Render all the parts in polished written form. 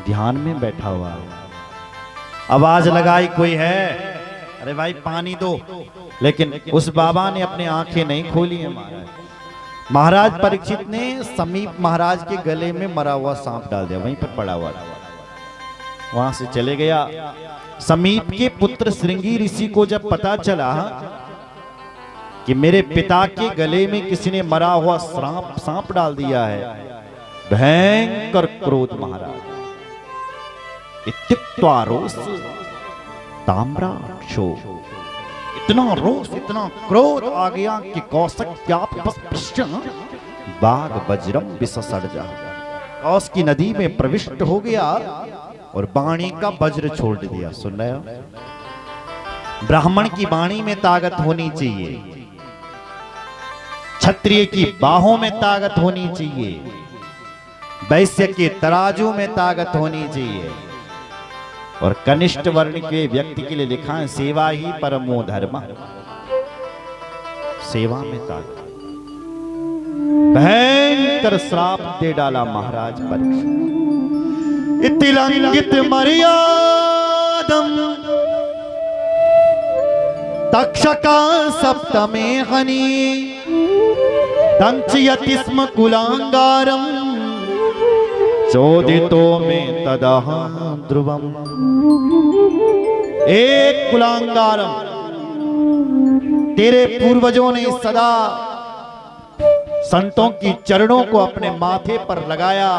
ध्यान में बैठा हुआ है। आवाज लगाई कोई है, अरे भाई पानी दो, लेकिन उस बाबा ने अपनी आंखें नहीं खोली है। महाराज परीक्षित ने समीप महाराज के गले में मरा हुआ सांप डाल दिया, वहीं पर पड़ा हुआ था। वहां से चले गया। समीप के पुत्र श्रृंगी ऋषि को जब पता चला कि मेरे पिता के गले में किसी ने मरा हुआ सांप डाल दिया है, भयंकर क्रोध महाराज। इत्युक्त्वा रोष ताम्राक्षो, इतना रोष इतना क्रोध आ गया कि कौशक्यापस्पृश्य बाघ वज्रम विससर्जा, कौश की नदी में प्रविष्ट हो गया और वाणी का वज्र छोड़ दिया। सुन रहे हो, ब्राह्मण की वाणी में ताकत होनी चाहिए, क्षत्रिय की बाहों में ताकत होनी चाहिए, वैश्य के तराजू में ताकत होनी चाहिए, और कनिष्ठ वर्ण के व्यक्ति के लिए लिखा है सेवा ही परमो धर्म, सेवा में ताकत। भयंकर श्राप दे डाला महाराज परीक्षित। इतिलंघित मर्यादम तक्षका सप्तमे हनि दंशयति स्म कुलांगारम चोदितो में तदह ध्रुवम। एक कुलांगारम, तेरे पूर्वजों ने सदा संतों की चरणों को अपने माथे पर लगाया,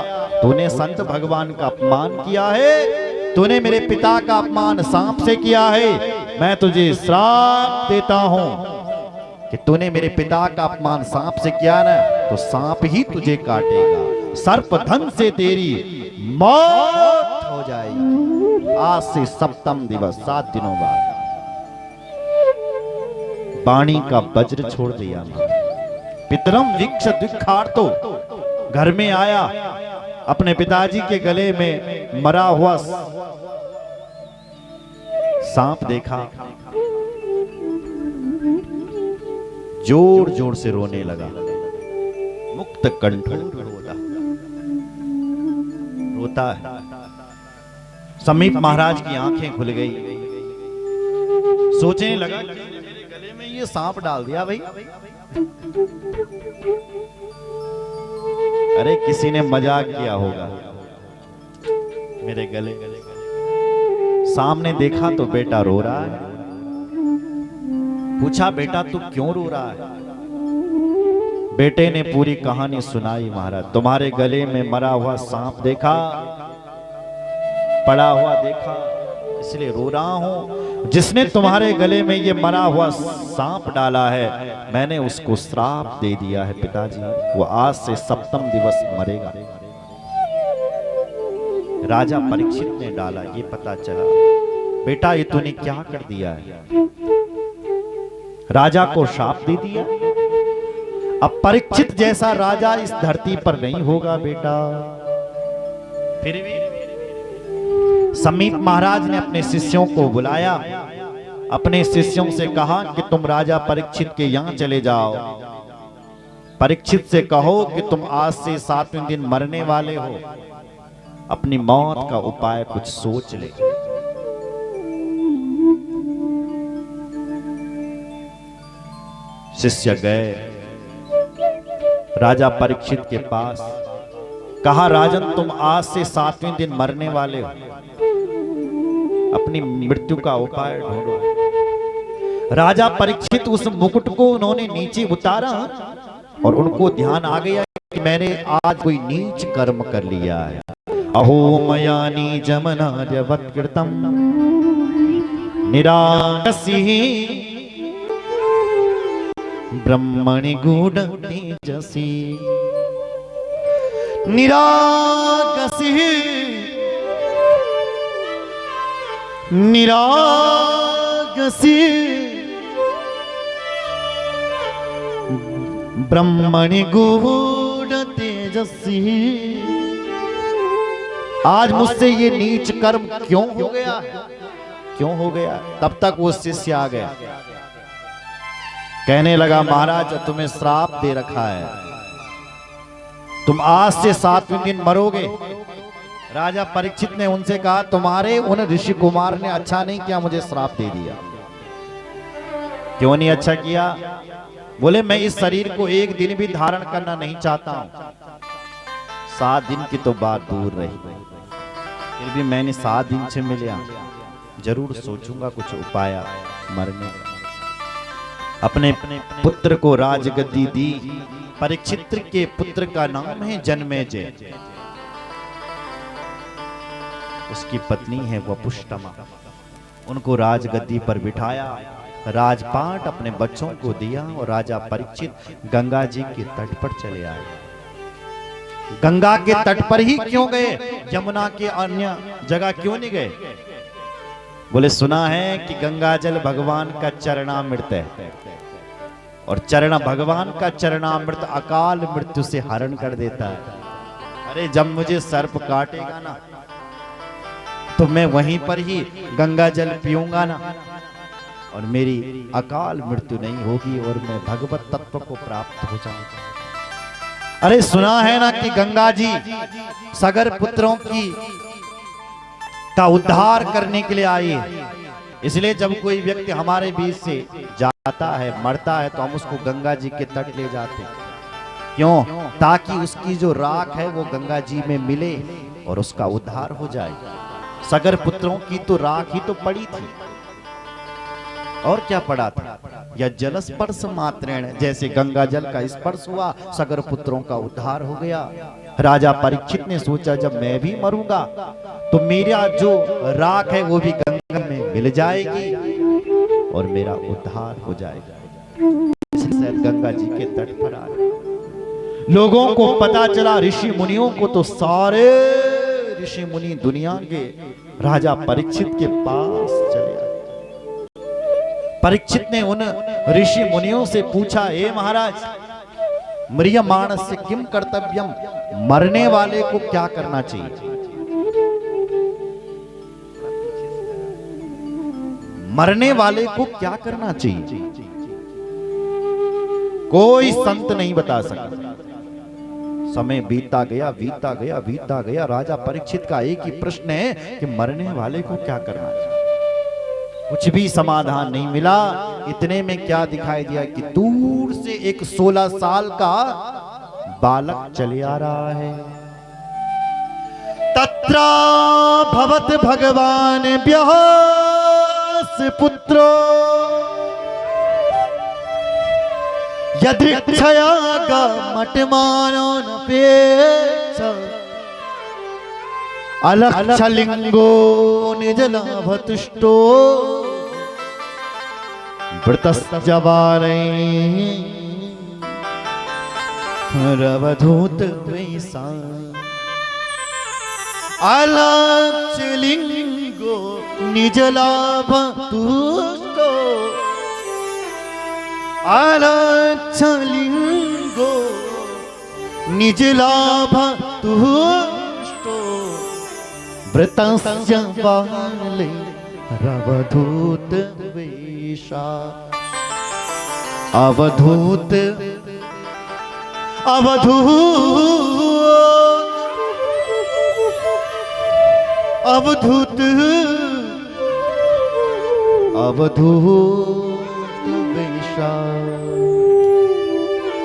तूने संत भगवान का अपमान किया है, तूने मेरे पिता का अपमान सांप से किया है। मैं तुझे श्राप देता हूं कि तूने मेरे पिता का अपमान सांप से किया ना, तो सांप ही तुझे काटेगा, सर्पधन से तेरी मौत हो जाएगी। आज से सप्तम दिवस 7 दिनों बाद वाणी का वज्र छोड़ दिया। पितरम वीक्ष दुखार्तो, घर में आया, अपने पिताजी के गले में मरा हुआ सांप देखा, जोर जोर से रोने लगा, मुक्त कंठ रोता है। समीप महाराज की आंखें खुल गई, सोचने लगा मेरे गले में ये सांप डाल दिया भाई, अरे किसी ने मजाक किया होगा मेरे गले। सामने देखा तो बेटा रो रहा है। पूछा बेटा तू क्यों रो रहा है? बेटे ने पूरी कहानी सुनाई। महाराज तुम्हारे गले में मरा हुआ सांप देखा, पड़ा हुआ देखा, इसलिए रो रहा हूं। जिसने तुम्हारे गले में ये मरा हुआ सांप डाला है, मैंने उसको श्राप दे दिया है पिताजी, वो आज से सप्तम दिवस मरेगा। राजा परीक्षित ने डाला, ये पता चला बेटा ये तूने क्या कर दिया है, राजा को श्राप दे दिया। अब परीक्षित जैसा राजा इस धरती पर नहीं होगा बेटा। फिर भी समीप महाराज ने अपने शिष्यों को बुलाया, अपने शिष्यों से कहा कि तुम राजा परीक्षित के यहां चले जाओ, परीक्षित से कहो कि तुम आज से 7वें दिन मरने वाले हो, अपनी मौत का उपाय कुछ सोच ले। शिष्य गए राजा परीक्षित के पास, कहा राजन तुम आज से 7वें दिन मरने वाले हो, अपनी मृत्यु का उपाय ढूंढो। राजा परीक्षित उस मुकुट को उन्होंने नीचे उतारा और उनको ध्यान आ गया कि मैंने आज कोई नीच कर्म कर लिया है। अहो मयानी जमना जवत्कृतम निराकसी ब्रह्मणि गूढ़ तेजसी निराकसी निरागसी ब्रह्मणि गूढ़ तेजसी। आज मुझसे ये नीच कर्म क्यों हो गया है, क्यों हो गया? तब तक वो शिष्य आ गया, कहने लगा महाराज तुम्हें श्राप दे रखा है, तुम आज से 7वें दिन मरोगे। राजा परीक्षित ने उनसे कहा, तुम्हारे उन ऋषि कुमार ने अच्छा नहीं किया, मुझे श्राप दे दिया। क्यों नहीं अच्छा किया? बोले, मैं इस शरीर को एक दिन भी धारण करना नहीं चाहता हूं। 7 दिन की तो बात दूर रही, फिर भी मैंने 7 दिन से मिला, जरूर सोचूंगा कुछ उपाय मरने। अपने पुत्र को राजगद्दी दी। परीक्षित के पुत्र का नाम है जन्मेजय, उसकी पत्नी है वपुष्टमा। उनको राजगद्दी पर बिठाया, राजपाट अपने बच्चों को दिया और राजा परीक्षित गंगा जी के तट पर चले आए। गंगा के तट पर ही क्यों गए? यमुना के अन्य जगह क्यों नहीं गए? बोले, सुना है कि गंगा जल भगवान का चरणामृत है और भगवान का चरणामृत अकाल मृत्यु से हरण कर देता है। अरे जब मुझे सर्प काटेगा ना, तो मैं वहीं पर ही गंगा जल पीऊंगा ना, और मेरी अकाल मृत्यु नहीं होगी और मैं भगवत तत्व को प्राप्त हो जाऊंगा। अरे सुना है ना कि गंगा जी सगर पुत्रों का उद्धार करने के लिए आई है। इसलिए जब कोई व्यक्ति हमारे बीच से जाता है, मरता है, तो हम उसको गंगा जी के तट ले जाते हैं। क्यों? ताकि उसकी जो राख है वो गंगा जी में मिले और उसका उद्धार हो जाए। सगर पुत्रों की तो राख ही तो पड़ी थी, और क्या पड़ा था? या जल स्पर्श मात्रेण, जैसे गंगा जल का स्पर्श हुआ, सगर पुत्रों का उद्धार हो गया। राजा परीक्षित ने सोचा, जब मैं भी मरूंगा तो मेरा जो राख है वो भी गंगा में मिल जाएगी और मेरा उद्धार हो जाएगा। इसलिए गंगा जी के तट पर आ गए। लोगों को पता चला, ऋषि मुनियों को तो सारे ऋषि मुनि दुनिया के राजा परीक्षित के पास चले आए। परीक्षित ने उन ऋषि मुनियों से पूछा, हे महाराज, म्रियमाणस्य किम कर्तव्यम, मरने वाले को क्या करना चाहिए? मरने वाले को क्या करना चाहिए? कोई संत नहीं बता सका। समय बीतता गया, बीतता गया, बीतता गया। राजा परीक्षित का एक ही प्रश्न है कि मरने वाले को क्या करना चाहिए? कुछ भी समाधान नहीं मिला। इतने में क्या दिखाई दिया कि दूर से एक 16 साल का बालक चले आ रहा है। तत्रा भवत भगवान व्यास पुत्रो यदृच्छया गमटमानो नपेक्ष अलक्षलिंगो निजलाभतुष्टो वृतस्जवारै रवधूत वैसा अलक्षलिंगो निजलाभतुष्टो अलक्षलिंगो निजलाभतुष्टो वृतस्य बाले रवधूत वेशा। अवधूत अवधूत वेशा।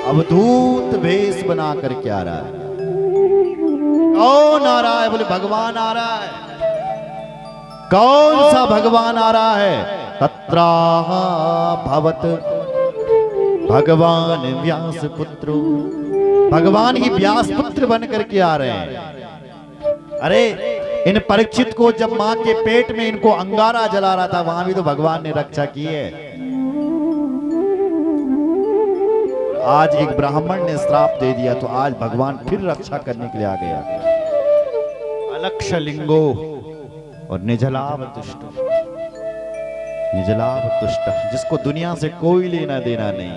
अवधूत वेश बना करके आ रहा है। कौन आ रहा है? बोले, भगवान आ रहा है। कौन सा भगवान आ रहा है? तत्राह भवत भगवान व्यास पुत्रो। भगवान ही व्यास पुत्र बन करके आ रहे हैं। अरे इन परीक्षित को जब मां के पेट में इनको अंगारा जला रहा था, वहां भी तो भगवान ने रक्षा की है। आज एक ब्राह्मण ने श्राप दे दिया, तो आज भगवान फिर रक्षा करने के लिए आ गया। अलक्षलिंगो और निजलावतुष्ट, निजलावतुष्ट, जिसको दुनिया से कोई लेना देना नहीं।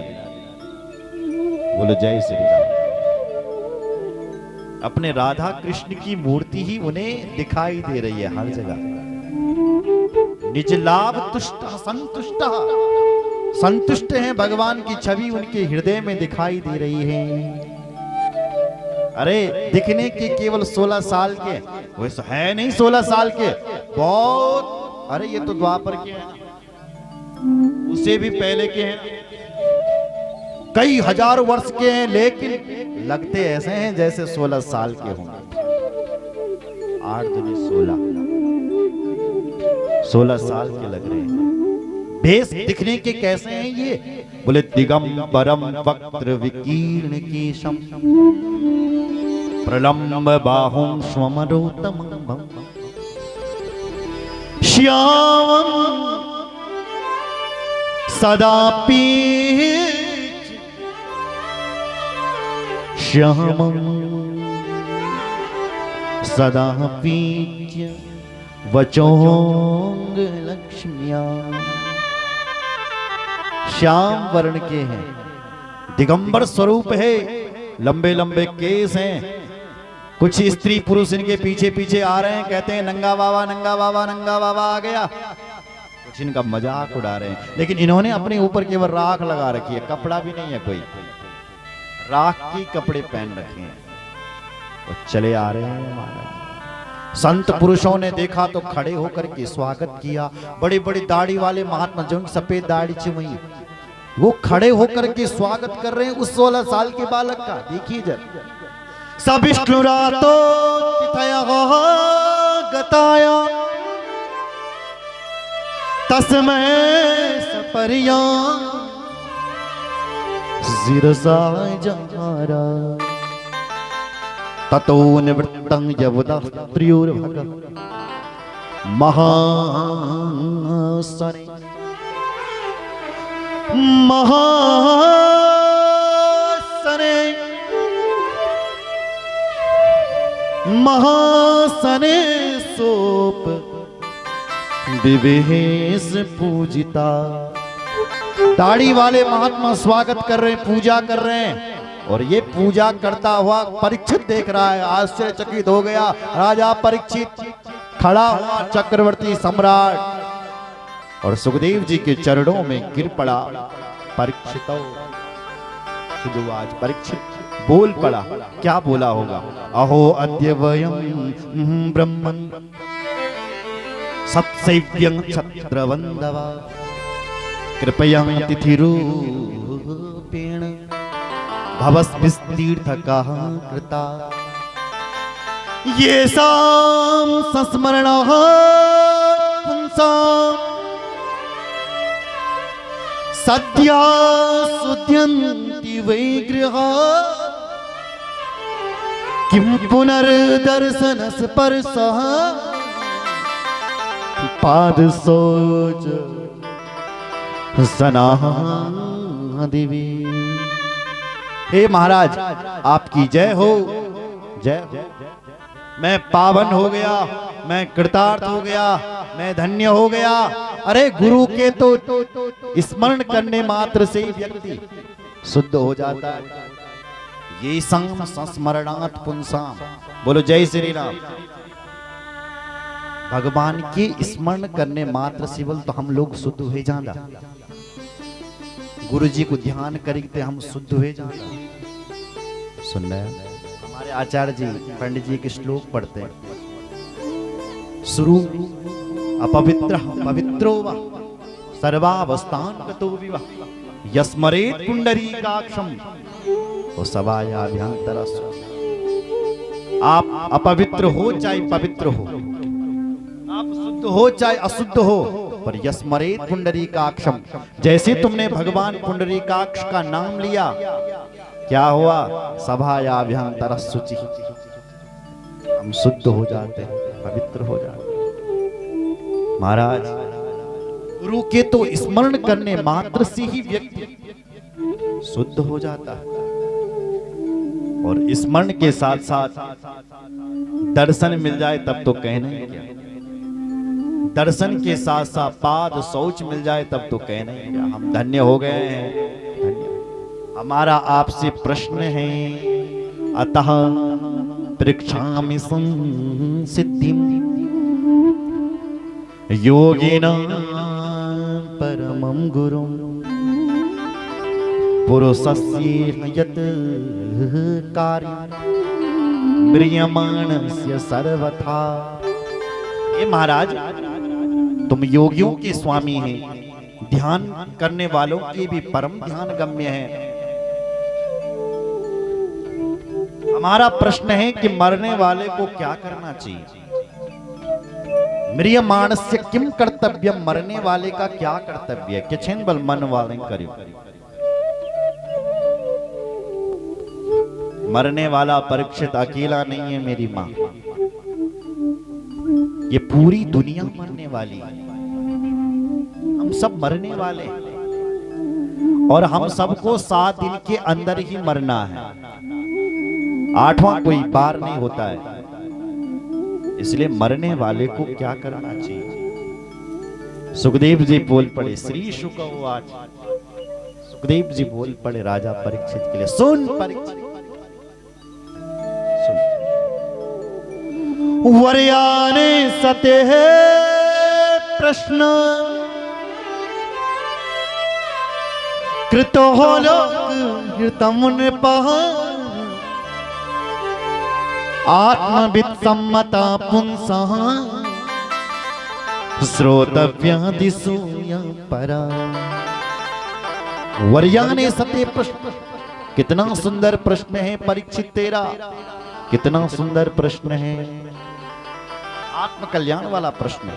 बोलो जय श्री राम। अपने राधा कृष्ण की मूर्ति ही उन्हें दिखाई दे रही है हर जगह। निजलावतुष्ट संतुष्ट, संतुष्ट हैं। भगवान की छवि उनके हृदय में दिखाई दे रही है। अरे दिखने के केवल 16 साल के, वैसे है नहीं 16 साल के, बहुत, अरे ये तो द्वापर के हैं, उसे भी पहले के हैं, कई हजार वर्ष के हैं, लेकिन लगते ऐसे हैं जैसे 16 साल के होंगे। 8 दूनी 16 साल के लग रहे हैं। भेष दिखने के कैसे हैं ये? बोले दिगंबरम वक्त्र विकीर्ण केशम प्रलम्ब बाहुं स्वमरोतमं श्यामं सदा पीच श्यामं सदा पीच्य वचोंग लक्ष्म्या। श्याम वर्ण के हैं, दिगंबर स्वरूप है, लंबे लंबे केस हैं। कुछ स्त्री पुरुष इनके पीछे पीछे आ रहे हैं, कहते हैं नंगा बाबा नंगा बाबा नंगा बाबा आ गया। कुछ इनका मजाक उड़ा रहे हैं, लेकिन इन्होंने अपने ऊपर केवल राख लगा रखी है, कपड़ा भी नहीं है कोई, राख के कपड़े पहन रखे हैं और चले आ रहे हैं महाराज। संत पुरुषों ने देखा तो खड़े होकर के स्वागत किया। बड़ी बड़ी दाढ़ी वाले महात्मा जो सफेद दाढ़ी चिमई, वो खड़े होकर के स्वागत कर रहे हैं उस 16 साल के बालक का। देखिए जरा, सविष्णुरातो तिथया गताया तस्मै सपर्या शिरसा जारा ततो निवृत्तं यवदा प्रियोर्भग महासने महासने महासने सोप विवेश पूजिता। दाढ़ी वाले महात्मा स्वागत कर रहे हैं, पूजा कर रहे हैं, और ये पूजा करता हुआ परीक्षित देख रहा है, आश्चर्यचकित हो गया। राजा परीक्षित खड़ा हुआ, चक्रवर्ती सम्राट, और सुखदेव जी के चरणों में गिर पड़ा। परीक्षित आज परीक्षित बोल पड़ा, क्या बोला होगा? अहो अद्य वयं ब्रह्मन् सत्सेव्यं छत्रवन्दवा कृपया तिथिरूपेण भवस्तीर्थकः कृता येषां संस्मरणः पुंसां सद्या शुद्ध्यन्ति वै गृहा किं पुनर्दर्शनस्पर्शः पादशौच सनादिवी। हे महाराज, आपकी जय हो, जय हो। मैं पावन हो गया, मैं कृतार्थ हो गया, मैं धन्य हो गया। अरे गुरु के तो स्मरण करने मात्र से ही व्यक्ति शुद्ध हो जाता है। ये संस्मरणात् पुंसाम, बोलो जय श्री राम। भगवान के स्मरण करने मात्र से बोल तो हम लोग शुद्ध हो जाता। गुरु जी को ध्यान करते हम शुद्ध हो जाता। सुन रहे हैं हमारे आचार्य जी पंडित जी के श्लोक पढ़ते हैं। शुरू अपवित्र पवित्रो वा सर्वावस्थान गतो विवा यस्मरेत पुंडरीकाक्षम वो सवायाभ्यंतरस। आप अपवित्र हो चाहे पवित्र हो, आप शुद्ध हो चाहे अशुद्ध हो, पर यस्मरेत पुंडरीकाक्षम, जैसे तुमने भगवान पुंडरीकाक्ष का नाम लिया, क्या हुआ? सभायाभ्यंतरस शुचि, हम शुद्ध हो जाते हैं, पवित्र हो जाते हैं। महाराज, गुरु के तो स्मरण करने मात्र से ही व्यक्ति शुद्ध हो जाता है, और स्मरण के साथ साथ दर्शन मिल जाए तब तो कहना ही क्या। दर्शन के साथ साथ पाद शौच मिल जाए तब तो कहना ही क्या। हम धन्य हो गए हैं, धन्य। हमारा आपसे प्रश्न है, अतः पृच्छामि संसिद्धिं योगिनां परमं गुरुं पुरुषस्य यत् कार्यं म्रियमाणस्य सर्वथा। ये महाराज तुम योगियों के स्वामी हैं, ध्यान करने वालों के भी परम ध्यान गम्य है। हमारा प्रश्न है कि मरने वाले को क्या करना चाहिए? म्रियमाणस्य किम कर्तव्यम, मरने वाले का क्या कर्तव्य है? किछेन बल मन वाले करियो। मरने वाला परीक्षित अकेला नहीं है मेरी मां, ये पूरी दुनिया मरने वाली है। हम सब मरने वाले और हम सबको 7 दिन के अंदर ही मरना है, 8वां कोई बार नहीं होता है। इसलिए मरने वाले को क्या करना चाहिए? सुखदेव जी बोल पड़े, श्री शुक उवाच। सुखदेव जी बोल पड़े राजा परीक्षित के लिए, सुन परीक्षित, वर्याने सते प्रश्न कृतो लोक हृतम नृपः आत्मविद सम्मता पुंसः श्रोतव्यादिसूया परा। वर्याने सते प्रश्न, कितना सुंदर प्रश्न है परीक्षित तेरा, कितना सुंदर प्रश्न है, आत्म कल्याण वाला प्रश्न है।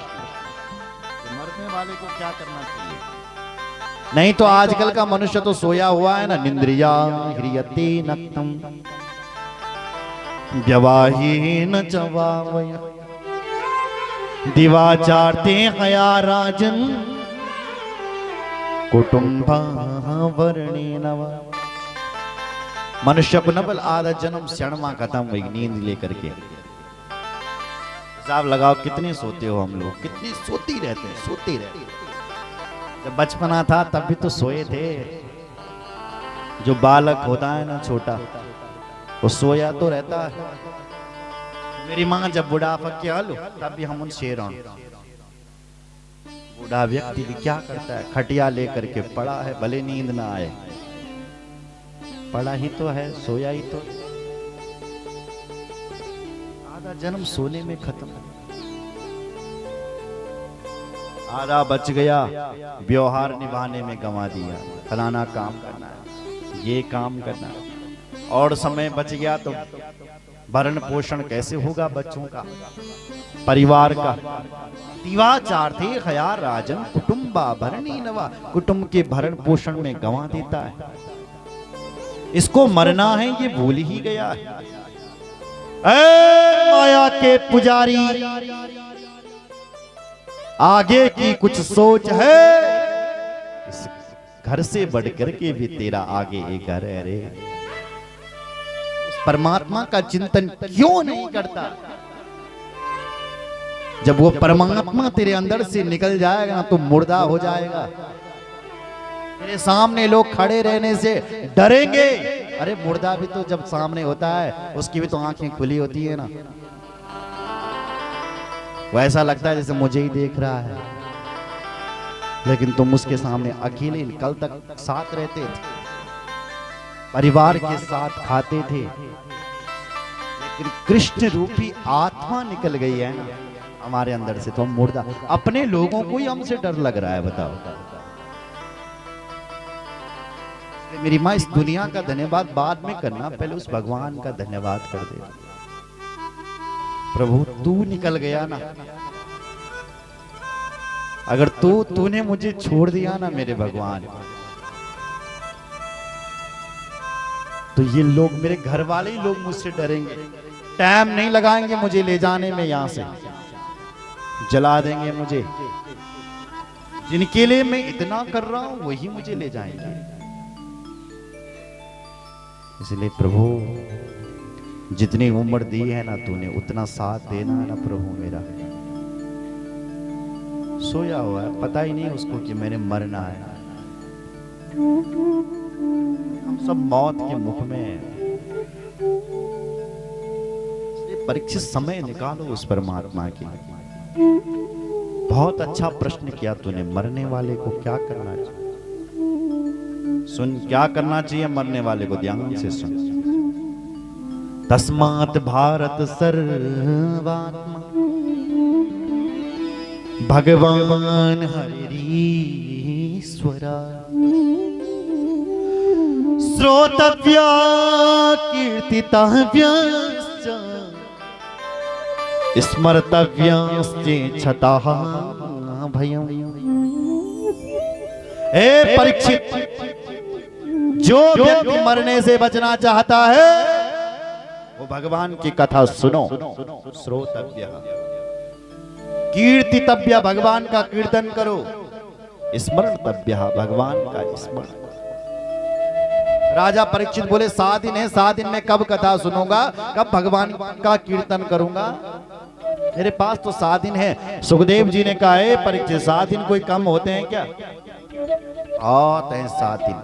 मरने वाले को क्या करना चाहिए? नहीं तो आजकल का मनुष्य तो सोया हुआ है ना, निंद्रिया ह्रियते नक्तम व्यवाहीन चवावय दिवाचारते हया राजन कुटुंबा वर्णेन वा। मनुष्य को नबल आधा जन्म क्षणमा खत्म हुई नींद लेकर के। हिसाब लगाओ कितने सोते हो हम लोग, कितनी सोती रहते हैं, सोती रहते हैं। जब बचपना था तब भी तो सोए थे। जो बालक होता है ना छोटा, वो सोया तो रहता है। मेरी माँ जब बुढ़ापा के आलू तब भी हम उन शेरों, बूढ़ा व्यक्ति भी क्या करता है, खटिया लेकर के पड़ा है, भले नींद ना आए, पड़ा ही तो है, सोया ही तो। आधा जन्म सोने में खत्म, आधा बच गया व्यवहार निभाने में गंवा दिया। फलाना काम करना है, ये काम करना है, और समय बच गया तो भरण पोषण कैसे होगा बच्चों का, परिवार का। दिवाचार थे हया राजन कुटुंबा भरणी नवा, कुटुंब के भरण पोषण में गंवा देता है। इसको मरना है ये भूल ही गया है। ऐ माया के पुजारी, आगे की कुछ सोच है? इस घर से बढ़कर के भी तेरा आगे एक घर है रे। परमात्मा का चिंतन क्यों नहीं करता? जब वो परमात्मा तेरे अंदर से निकल जाएगा ना तो मुर्दा हो जाएगा। तेरे सामने लोग खड़े रहने से डरेंगे। अरे मुर्दा भी तो जब सामने होता है उसकी भी तो आंखें खुली होती है ना, वो ऐसा लगता है जैसे मुझे ही देख रहा है। लेकिन तुम उसके सामने अकेले कल तक साथ रहते थे, परिवार के साथ खाते थे, लेकिन कृष्ण रूपी आत्मा निकल गई है ना हमारे अंदर से, तो हम मुर्दा। अपने लोगों को ही हमसे डर लग रहा है, बताओ। मेरी माँ, इस दुनिया का धन्यवाद बाद में करना, पहले उस भगवान का धन्यवाद कर दे। प्रभु तू निकल गया ना, अगर तूने मुझे छोड़ दिया ना मेरे भगवान, तो ये लोग, मेरे घर वाले ही लोग मुझसे डरेंगे, टाइम नहीं लगाएंगे मुझे ले जाने में, यहां से जला देंगे मुझे। जिनके लिए मैं इतना कर रहा हूं वही मुझे ले जाएंगे। इसलिए प्रभु जितनी उम्र दी है ना तूने, उतना साथ देना है ना प्रभु मेरा। सोया हुआ है, पता ही नहीं उसको कि मैंने मरना है। हम सब मौत के मुख में हैं। परीक्षित समय निकालो उस परमात्मा की। बहुत अच्छा प्रश्न किया तूने, मरने वाले को क्या करना चाहिए? सुन, क्या करना चाहिए मरने वाले को, ध्यान से सुन। तस्मात् भारत सर्वात्मा भगवान हरिरीश्वरा श्रोतव्या कीर्तितव्यश्च स्मर्तव्यश्चेच्छतः भयम्। हे परीक्षित, जो व्यक्ति मरने से बचना चाहता है वो भगवान की कथा सुनो। श्रोतव्य कीर्तितव्य, भगवान का कीर्तन करो। स्मरणतव्य, भगवान का स्मरण। राजा परीक्षित बोले 7 दिन है, 7 दिन में कब कथा सुनूंगा, कब भगवान का कीर्तन करूंगा? मेरे पास तो 7 दिन है। सुखदेव जी ने कहा है परीक्षित 7 दिन कोई कम होते हैं क्या? आते हैं 7 दिन।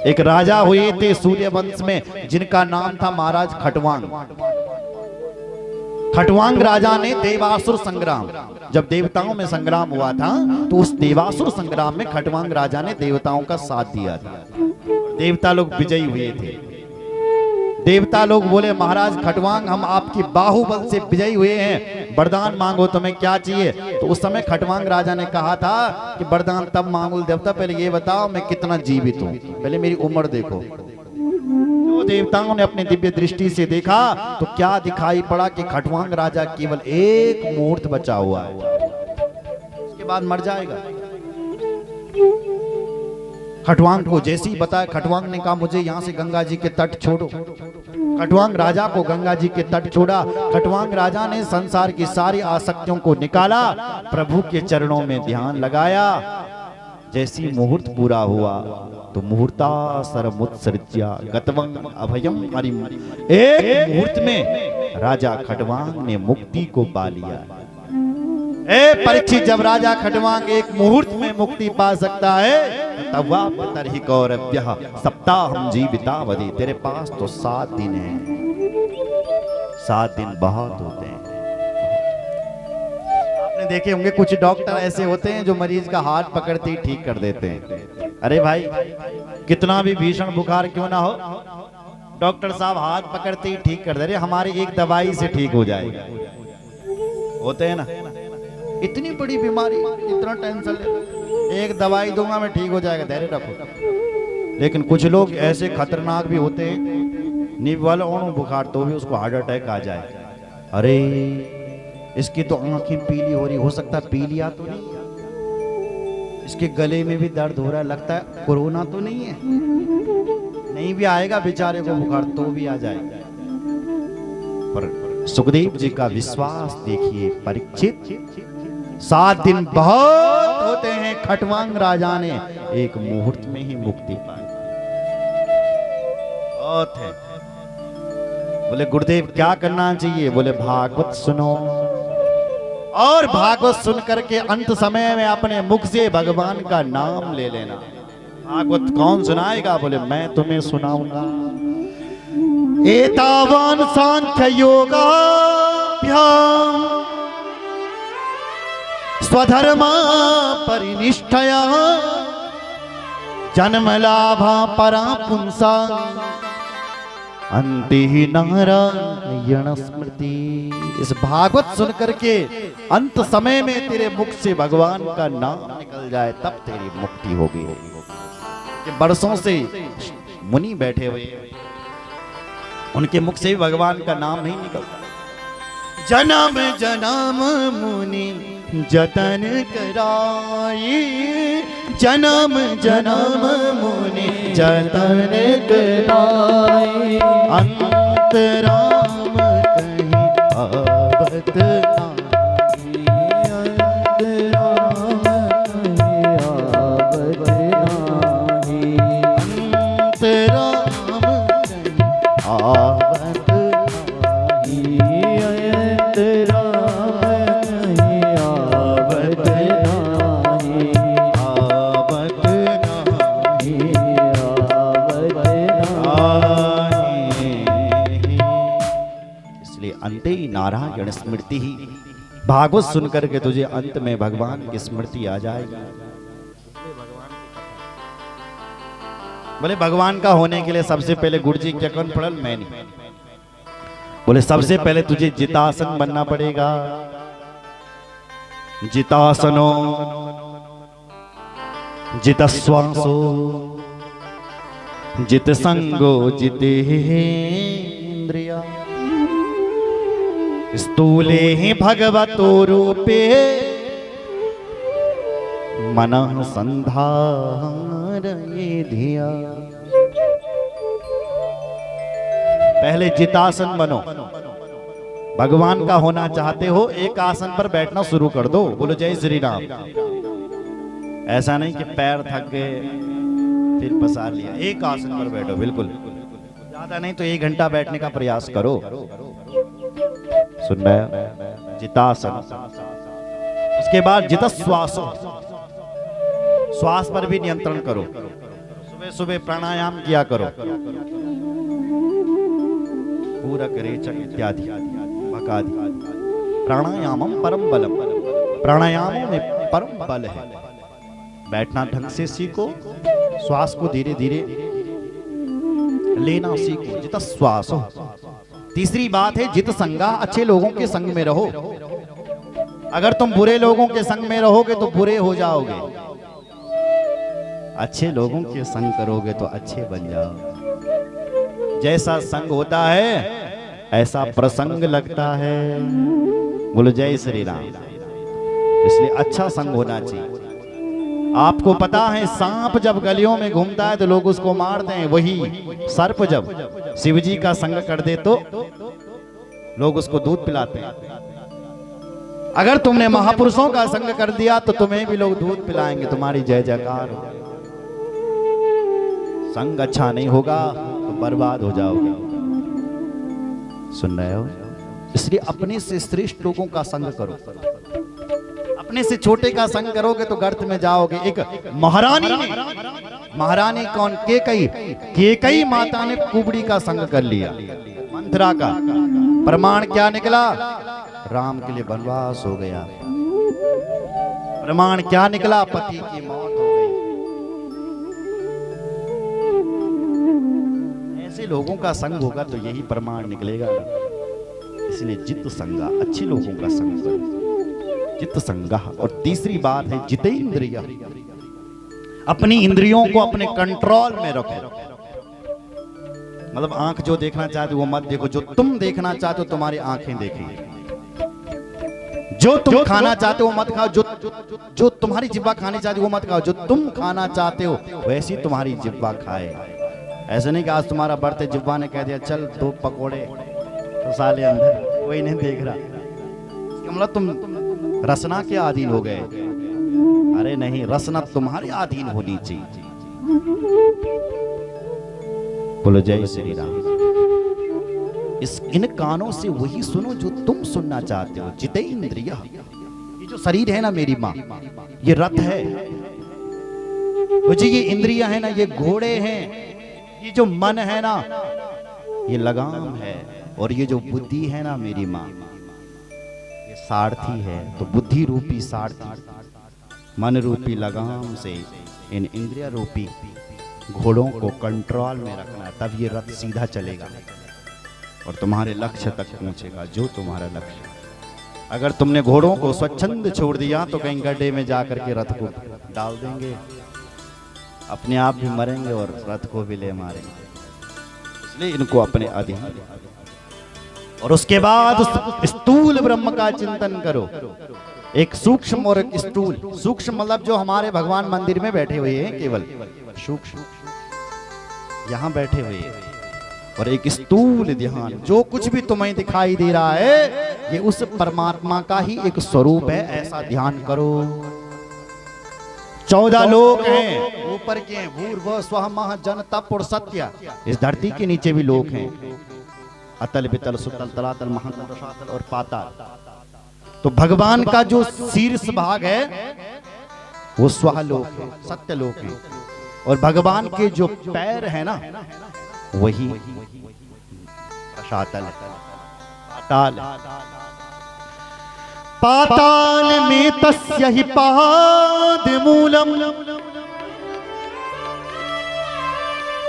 एक राजा हुए थे सूर्यवंश में जिनका नाम था महाराज खटवांग। खटवांग राजा ने देवासुर संग्राम, जब देवताओं में संग्राम हुआ था तो उस देवासुर संग्राम में खटवांग राजा ने देवताओं का साथ दिया था। देवता लोग विजयी हुए थे। देवता लोग बोले महाराज खटवांग, हम आपकी बाहुबल से विजयी हुए हैं, वरदान मांगो, तुम्हें क्या चाहिए? तो उस समय खटवांग राजा ने कहा था कि वरदान तब मांगो देवता, पहले ये बताओ मैं कितना जीवित हूँ, पहले मेरी उम्र देखो। जो देवताओं ने अपनी दिव्य दृष्टि से देखा तो क्या दिखाई पड़ा कि खटवांग राजा केवल 1 मुहूर्त बचा हुआ है, उसके बाद मर जाएगा। खटवांग को जैसे ही बताया, खटवांग ने कहा मुझे यहाँ से गंगा जी के तट छोड़ो। खटवांग राजा को गंगा जी के तट छोड़ा। खटवांग राजा ने संसार की सारी आसक्तियों को निकाला, प्रभु के चरणों में ध्यान लगाया। जैसी मुहूर्त पूरा हुआ तो मुहूर्ता सरमुत्सृज्या गतवं अभयम हरिम। एक मुहूर्त में राजा खटवांग ने मुक्ति को पा लिया। परीक्षित, जब राजा खटवांग एक मुहूर्त में मुक्ति पा सकता है तब तरहि कौरव्यः सप्ताहं जीवितावधि। तेरे पास तो 7 दिन है। 7 दिन बहुत होते हैं। आपने देखे होंगे कुछ डॉक्टर ऐसे होते हैं जो मरीज का हाथ पकड़ते ही ठीक कर देते हैं। अरे भाई, कितना भी भीषण बुखार क्यों ना हो, डॉक्टर साहब हाथ पकड़ते ही ठीक कर दे रहे, हमारी एक दवाई से ठीक हो जाएगा। होते हैं ना, इतनी बड़ी बीमारी, इतना टेंशन ले, एक दवाई दूंगा मैं ठीक हो जाएगा, धैर्य रखो। लेकिन कुछ लोग ऐसे खतरनाक भी होते हैं, नींव वाला बुखार तो भी उसको हार्ट अटैक आ जाए। अरे इसकी तो आंखें पीली हो रही, हो सकता है पीलिया तो नहीं, इसके गले में भी दर्द हो रहा है, लगता है कोरोना तो नहीं है। नहीं भी आएगा बेचारे को बुखार तो भी आ जाएगा। पर सुखदेव जी का विश्वास देखिए परीक्षित, 7 दिन बहुत होते हैं। खटवांग राजा ने एक मुहूर्त में ही मुक्ति पाई। बहुत है। बोले गुरुदेव क्या करना चाहिए? बोले भागवत सुनो, और भागवत सुन करके अंत समय में अपने मुख से भगवान का नाम ले लेना। भागवत कौन सुनाएगा? बोले मैं तुम्हें सुनाऊंगा। एतावान सांख्य योगाभ्याम स्वधर्मा परिनिष्ठया जन्मलाभा परा पुंसा अंति नारायण स्मृति। इस भागवत सुन करके अंत समय में तेरे मुख से भगवान का नाम निकल जाए तब तेरी मुक्ति होगी। कि बरसों से मुनि बैठे हुए, उनके मुख से भी भगवान का नाम नहीं निकलता। जन्म जन्म मुनि जतन कराई, जन्म जन्म मुनि जतन कराई। अंतराम कहीं आवत नाही, अंतराम कहीं आवत नाही, अंतराम कहीं आवत नाही, अंतराम कहीं आवत नाही, आवत नाही, आवत नाही। इसलिए अंते ही नारायण स्मृति ही। भागवत सुनकर के तुझे अंत में भगवान की स्मृति आ जाएगी। बोले भगवान का होने के लिए सबसे पहले गुरु जी क्या कौन पढ़ल? मैं नहीं। बोले सबसे पहले तुझे जितासन बनना पड़ेगा। जितासनो जित श्वासो जित संगो जितेन्द्रिया स्थूले भगवतो रूपे मनः संधारये धिया। पहले जितासन बनो। भगवान का होना चाहते हो, एक आसन पर बैठना शुरू कर दो। बोलो जय श्री राम। ऐसा नहीं कि पैर थक गए फिर पसार लिया। एक आसन पर बैठो, बिल्कुल ज्यादा नहीं तो 1 घंटा बैठने का प्रयास करो। सुन रहे हो? जितासन। उसके बाद जित श्वास, श्वास पर भी नियंत्रण करो। सुबह सुबह प्राणायाम किया करो, पूरक रेचक इत्यादि भकादि। प्राणायामम परम बलम, प्राणायामों में परम बल है। बैठना ढंग से सीखो, श्वास को धीरे धीरे लेना सीखो। जित श्वास। तीसरी बात है जित संगा, अच्छे लोगों के संग में रहो। अगर तुम बुरे लोगों के संग में रहोगे तो बुरे हो जाओगे, अच्छे लोगों के संग करोगे तो अच्छे बन जाओगे। जैसा संग होता है ऐसा प्रसंग लगता है। बोलो जय श्री राम। इसलिए अच्छा संग होना चाहिए। आपको पता है सांप जब गलियों में घूमता है तो लोग उसको मारते हैं, वही सर्प जब शिवजी का संग कर दे तो लोग उसको दूध पिलाते हैं। अगर तुमने महापुरुषों का संग कर दिया तो तुम्हें भी लोग दूध पिलाएंगे, तुम्हारी जय जयकार हो। संग अच्छा नहीं होगा तो बर्बाद हो जाओगे। सुन रहे हो? इसलिए अपने से श्रेष्ठ लोगों का संग करो। अपने से छोटे का संग करोगे तो गर्त में जाओगे। एक महारानी ने, महारानी कौन? केकई माता ने कुबड़ी का संग कर लिया, मंथरा का। प्रमाण क्या निकला? राम के लिए वनवास हो गया। प्रमाण क्या निकला? पति की मौत हो गई। ऐसे लोगों का संग होगा तो यही प्रमाण निकलेगा। इसलिए जित संगा, अच्छे लोगों का संग करो। जित संगा। और तीसरी बात है जितेंद्रिय, अपनी इंद्रियों को अपने कंट्रोल में रखो। मतलब आंख जो देखना चाहते हो वो मत देखो, जो तुम देखना चाहते हो तुम्हारी आंखें देखेंगी। जो तुम खाना चाहते हो मत खाओ, जो तुम्हारी जिह्वा खानी चाहती हो वो मत खाओ। जो तुम खाना चाहते हो वैसी तुम्हारी जिह्वा खाए। ऐसे नहीं कि आज तुम्हारा बर्थडे, जिह्वा ने कह दिया चल 2 पकोड़े, तो साले अंदर कोई नहीं देख रहा। मतलब तुम रसना के अधीन हो गए। अरे नहीं, रसना तुम्हारे अधीन होनी चाहिए। बोलो जय श्री राम। इन कानों से वही सुनो जो तुम सुनना चाहते हो। जितेंद्रिय। ये जो शरीर है ना मेरी माँ, ये रथ है। मुझे ये इंद्रियां है ना, ये घोड़े हैं। ये जो मन है ना, ये लगाम है। और ये जो बुद्धि है ना मेरी माँ, ये सारथी है। तो बुद्धि रूपी सारथी, मन रूपी लगाम से इन इंद्रिय रूपी घोड़ों को कंट्रोल में रखना, तब ये रथ सीधा चलेगा और तुम्हारे लक्ष्य तक पहुंचेगा, जो तुम्हारा लक्ष्य। अगर तुमने घोड़ों को स्वच्छंद छोड़ दिया तो कहीं गड्ढे में जाकर के रथ को डाल देंगे, अपने आप भी मरेंगे और रथ को भी ले मारेंगे। इसलिए इनको अपने अधीन। और उसके बाद स्थूल ब्रह्म का चिंतन करो। एक सूक्ष्म और एक स्थूल। सूक्ष्म मतलब जो हमारे भगवान मंदिर में बैठे हुए हैं, केवल सूक्ष्म यहां बैठे हुए हैं। और एक स्थूल ध्यान, जो कुछ भी तुम्हें दिखाई दे रहा है ये उस परमात्मा का ही एक स्वरूप है, ऐसा ध्यान करो। 14 लोक हैं, ऊपर के हैं भूर्भुवः स्वः मह जन तप और सत्य। इस धरती के नीचे भी लोक हैं, अतल वितल सुतल तलातल महातल रसातल और पाताल। तो भगवान का जो शीर्ष भाग है वो स्वलोक है, सत्य लोक है। और भगवान के जो पैर है ना वही रसातल पाताल। पाताल में तस्य हि पादमूलम्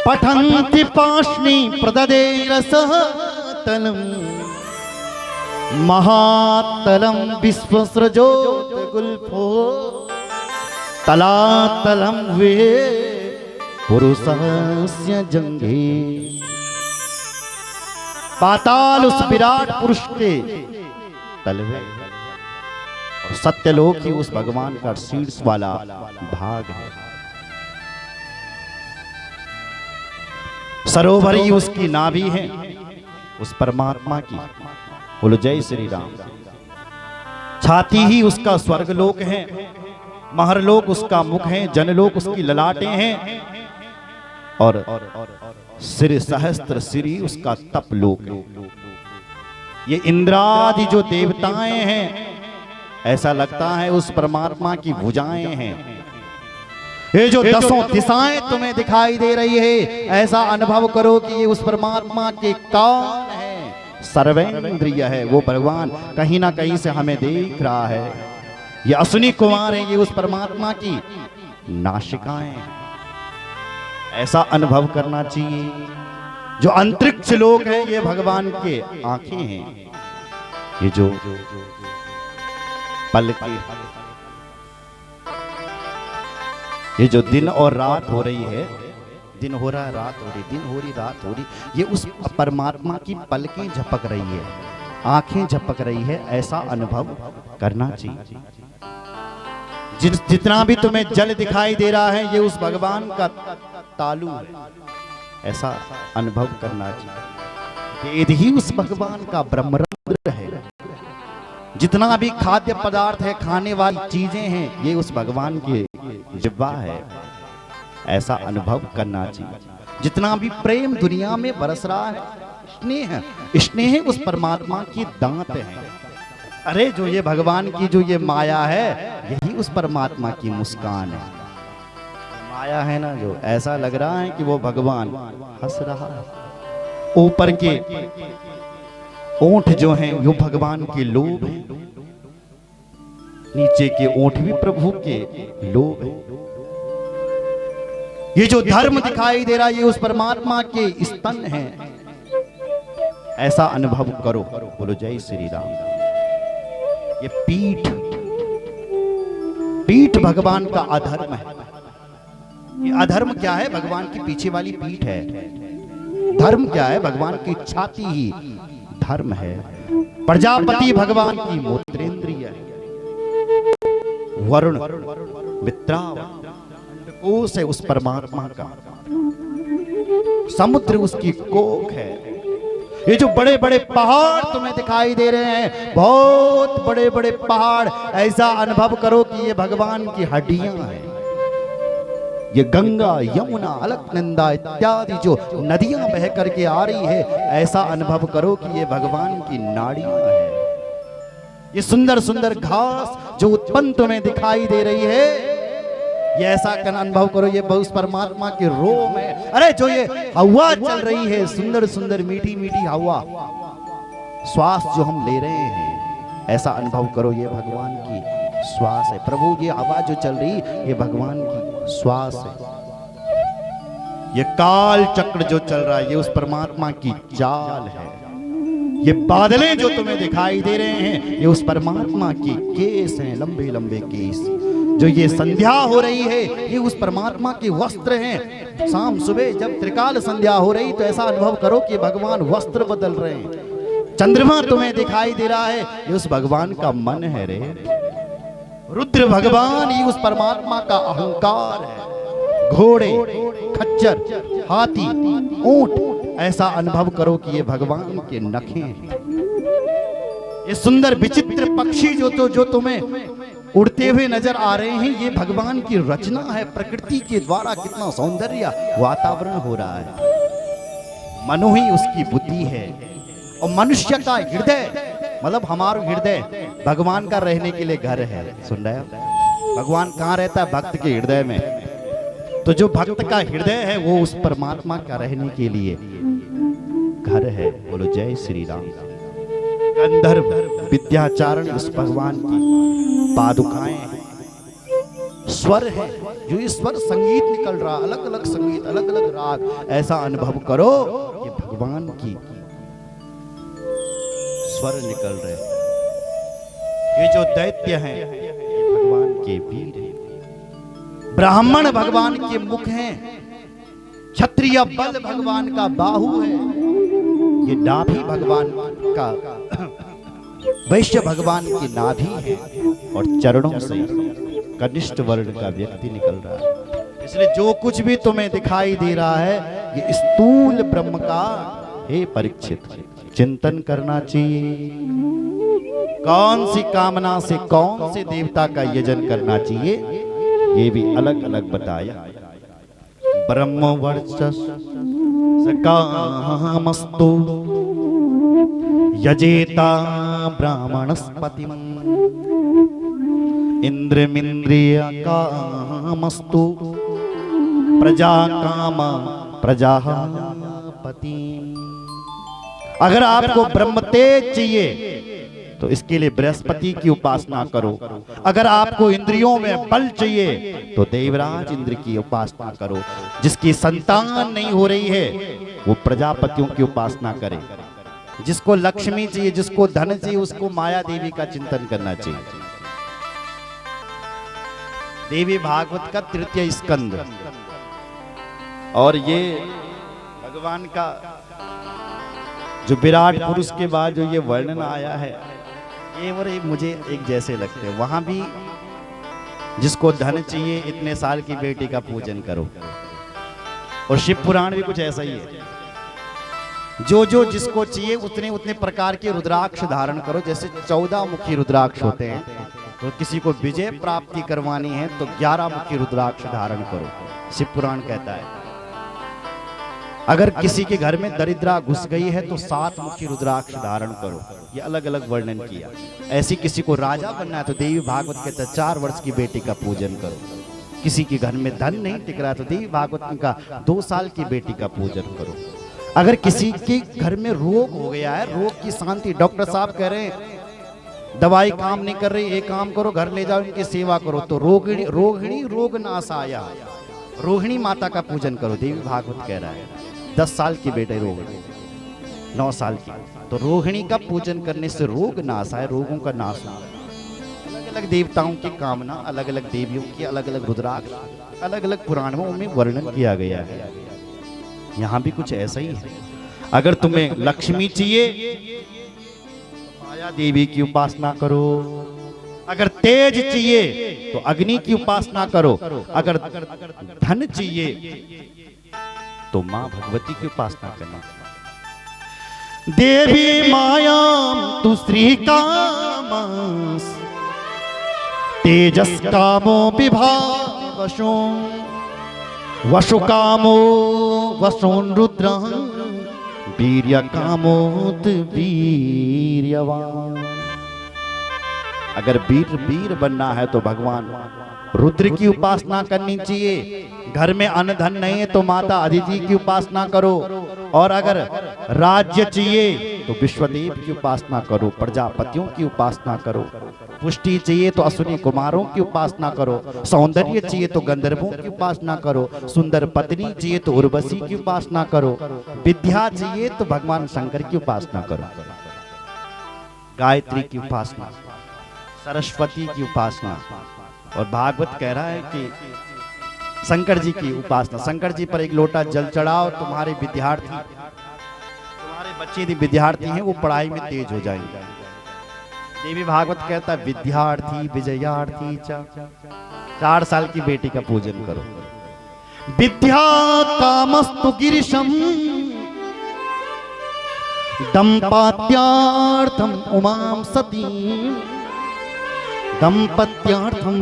पठन्ति पाष्णी प्रददे रसतलम्। महातलम विश्वसृजोत गुल्फो तलातलम वे पुरुषस्य जंघे। पाताल उस विराट पुरुष के तलवे और सत्यलोक ही उस भगवान का शीर्ष वाला भाग है। सरोवर ही उसकी नाभि है उस परमात्मा की। बोलो जय श्री राम। छाती ही उसका स्वर्गलोक है, महरलोक उसका मुख है, जनलोक उसकी ललाटें हैं और सिर सहस्त्र सिरी उसका तपलोक है। ये इंद्रादि जो देवताएं हैं ऐसा लगता है उस परमात्मा की भुजाएं हैं। ये जो दसों दिशाएं तुम्हें दिखाई दे रही है ऐसा अनुभव करो कि ये उस परमात्मा के कान है, सर्वेंद्रिय है। वो भगवान कहीं ना कहीं से हमें देख रहा है। ये अश्विनी कुमार है, ये उस परमात्मा की नासिकाएं। ऐसा अनुभव करना चाहिए। जो अंतरिक्ष लोक है ये भगवान के आंखें हैं। ये जो पलकें, ये जो दिन और रात हो रही है, दिन हो रहा है रात हो रही, दिन हो रही रात हो रही, ये उस परमात्मा की पलकें झपक रही है, आंखें झपक रही है। ऐसा अनुभव करना चाहिए। जितना भी तुम्हें जल दिखाई दे रहा है ये उस भगवान का तालु है, ऐसा अनुभव करना चाहिए। वेद ही उस भगवान का ब्रह्मरंध्र है। जितना भी खाद्य पदार्थ है, खाने वाली चीजें हैं, ये उस भगवान के जिह्वा है। ऐसा अनुभव करना चाहिए। जितना भी प्रेम दुनिया में बरस रहा है, स्नेह, स्नेह उस परमात्मा की दांत है। अरे जो ये भगवान की जो ये माया है यही उस परमात्मा की मुस्कान है। माया है ना, जो ऐसा लग रहा है कि वो भगवान हंस रहा है। ऊपर के ओंठ जो हैं वो भगवान के लोभ हैं, नीचे के ओंठ भी प्रभु के लोभ हैं। ये जो धर्म दिखाई दे रहा है ये उस परमात्मा के स्तन हैं। ऐसा अनुभव करो। बोलो जय श्री राम। ये पीठ, पीठ भगवान का अधर्म है। ये अधर्म क्या है? भगवान की पीछे वाली पीठ है। धर्म क्या है? भगवान की छाती ही धर्म है। प्रजापति भगवान की मूत्रेंद्रिय है। वरुण वित्रावकोश है उस परमात्मा का। समुद्र उसकी कोख है। ये जो बड़े बड़े पहाड़ तुम्हें दिखाई दे रहे हैं, बहुत बड़े बड़े पहाड़, ऐसा अनुभव करो कि ये भगवान की हड्डियां हैं। ये गंगा, यमुना, अलकनंदा इत्यादि जो नदियां बह करके आ रही है, ऐसा अनुभव करो कि ये भगवान की नाड़ियां हैं। ये सुंदर सुंदर घास जो उत्पन्न तुम्हें दिखाई दे रही है, ये ऐसा अनुभव करो ये उस परमात्मा के रोम है। अरे जो ये हवा चल रही है, सुंदर सुंदर मीठी मीठी हवा, श्वास जो हम ले रहे हैं, ऐसा अनुभव करो ये भगवान की श्वास है। प्रभु ये हवा जो चल रही ये भगवान की श्वास है। ये काल चक्र जो चल रहा है ये उस परमात्मा की चाल है। ये बादलें जो तुम्हें दिखाई दे रहे हैं ये उस परमात्मा के केस हैं, लंबे लंबे केस। जो ये संध्या हो रही है ये उस परमात्मा के वस्त्र हैं। शाम सुबह जब त्रिकाल संध्या हो रही तो ऐसा अनुभव करो कि भगवान वस्त्र बदल रहे हैं। चंद्रमा तुम्हें दिखाई दे रहा है ये उस भगवान का मन है रे। रुद्र भगवान ही उस परमात्मा का अहंकार है। घोड़े, खच्चर, हाथी, ऊंट, ऐसा अनुभव करो कि ये भगवान के नखे हैं। ये सुंदर विचित्र पक्षी जो तुम्हें उड़ते हुए नजर आ रहे हैं ये भगवान की रचना है। प्रकृति के द्वारा कितना सौंदर्य वातावरण हो रहा है। मनो ही उसकी बुद्धि है और मनुष्य का हृदय, मतलब हमारा हृदय भगवान का रहने के लिए घर है। सुन रहे हो? भगवान कहाँ रहता है? भक्त के हृदय में। तो जो भक्त का हृदय है वो उस परमात्मा का रहने के लिए घर है। बोलो जय श्री राम। गंधर्व विद्याचारण उस भगवान की पादुकाएं हैं, स्वर है। जो ये स्वर संगीत निकल रहा, अलग अलग संगीत, अलग अलग राग, ऐसा अनुभव करो ये भगवान की स्वर निकल रहे हैं। ये जो दैत्य हैं ये भगवान के वीर हैं। ब्राह्मण भगवान के मुख हैं, क्षत्रिय बल भगवान का बाहु है, ये नाभि भगवान का, वैश्य भगवान की नाभि है, और चरणों से कनिष्ठ वर्ण का व्यक्ति निकल रहा है। इसलिए जो कुछ भी तुम्हें दिखाई दे रहा है ये स्थूल ब्रह्म का, हे परीक्षित, चिंतन करना चाहिए। कौन सी कामना से कौन से देवता का यजन करना चाहिए ये भी अलग अलग बताया। ब्रह्म वर्चस्व कामस्तु यजेता ब्राह्मणस्पतिम् इंद्रमिंद्रिय कामस्तु प्रजा काम प्रजापति। अगर आपको ब्रह्म तेज चाहिए तो इसके लिए बृहस्पति की उपासना करो। अगर आपको इंद्रियों में बल चाहिए तो देवराज इंद्र की उपासना करो। जिसकी संतान नहीं हो रही है वो प्रजापतियों की उपासना करे। जिसको लक्ष्मी चाहिए, जिसको धन चाहिए, उसको माया देवी का चिंतन करना चाहिए। देवी भागवत का तृतीय स्कंद, और ये भगवान का जो विराट पुरुष के बाद जो ये वर्णन आया है ये और मुझे एक जैसे लगते हैं। वहां भी जिसको धन चाहिए इतने साल की बेटी का पूजन करो, और शिव पुराण भी कुछ ऐसा ही है। जो जो जिसको चाहिए उतने उतने प्रकार के रुद्राक्ष धारण करो। जैसे 14 मुखी रुद्राक्ष होते हैं, तो किसी को विजय प्राप्ति करवानी है तो 11 मुखी रुद्राक्ष धारण करो, शिव पुराण कहता है। अगर किसी के घर में दरिद्रा घुस गई है तो 7 मुखी रुद्राक्ष धारण करो। ये अलग अलग वर्णन किया। ऐसी किसी को राजा बनना है तो देवी भागवत कहता है 4 वर्ष की बेटी का पूजन करो। किसी के घर में धन नहीं टिक रहा तो देवी भागवत का 2 साल की बेटी का पूजन करो। अगर किसी के घर में रोग हो गया है, रोग की शांति, डॉक्टर साहब कह रहे हैं दवाई काम नहीं कर रही, एक काम करो घर ले जाओ इनकी सेवा करो, तो रोहिणी रोग नाशाया, रोहिणी माता का पूजन करो। देवी भागवत कह रहा है 10 साल की बेटे रोहिणी, 9 साल की, तो रोहिणी का पूजन करने से रोग नाश है, रोगों का नाश है। अलग अलग देवताओं की कामना, अलग अलग देवियों की अलग अलग रुद्राक्ष, अलग अलग पुराणों में वर्णन किया गया है। यहाँ भी कुछ ऐसा ही है। अगर तुम्हें लक्ष्मी चाहिए माया देवी की उपासना करो। अगर तेज चाहिए तो अग्नि की उपासना करो। अगर धन चाहिए तो मां भगवती की उपासना करना। देवी मायाम तु श्री कामस तेजस कामो विभावशो वशु कामो वशोन रुद्र वीर्य कामोत वीर्यवान। अगर वीर बनना है तो भगवान रुद्र की उपासना करनी चाहिए। घर में अन्न धन नहीं है तो माता अदिति की उपासना करो। और अगर राज्य चाहिए तो विश्वदेव की उपासना करो, प्रजापतियों की उपासना करो। पुष्टि चाहिए तो अश्विनी कुमारों की उपासना करो। सौंदर्य चाहिए तो गंधर्वों की उपासना करो। सुंदर पत्नी चाहिए तो उर्वशी की उपासना करो। विद्या चाहिए तो भगवान शंकर की उपासना करो। गायत्री की उपासना, सरस्वती की उपासना। और भागवत कह रहा है कि शंकर जी की उपासना, शंकर जी पर एक लोटा जल चढ़ाओ, तुम्हारे विद्यार्थी, तुम्हारे बच्चे यदि विद्यार्थी हैं वो पढ़ाई में तेज हो जाएंगे। देवी भागवत कहता है विद्यार्थी विजयार्थी 4 साल की बेटी का पूजन करो। विद्या कामस्तु गिरिशम दंपत्यार्थम उमाम सती दंपत्यार्थम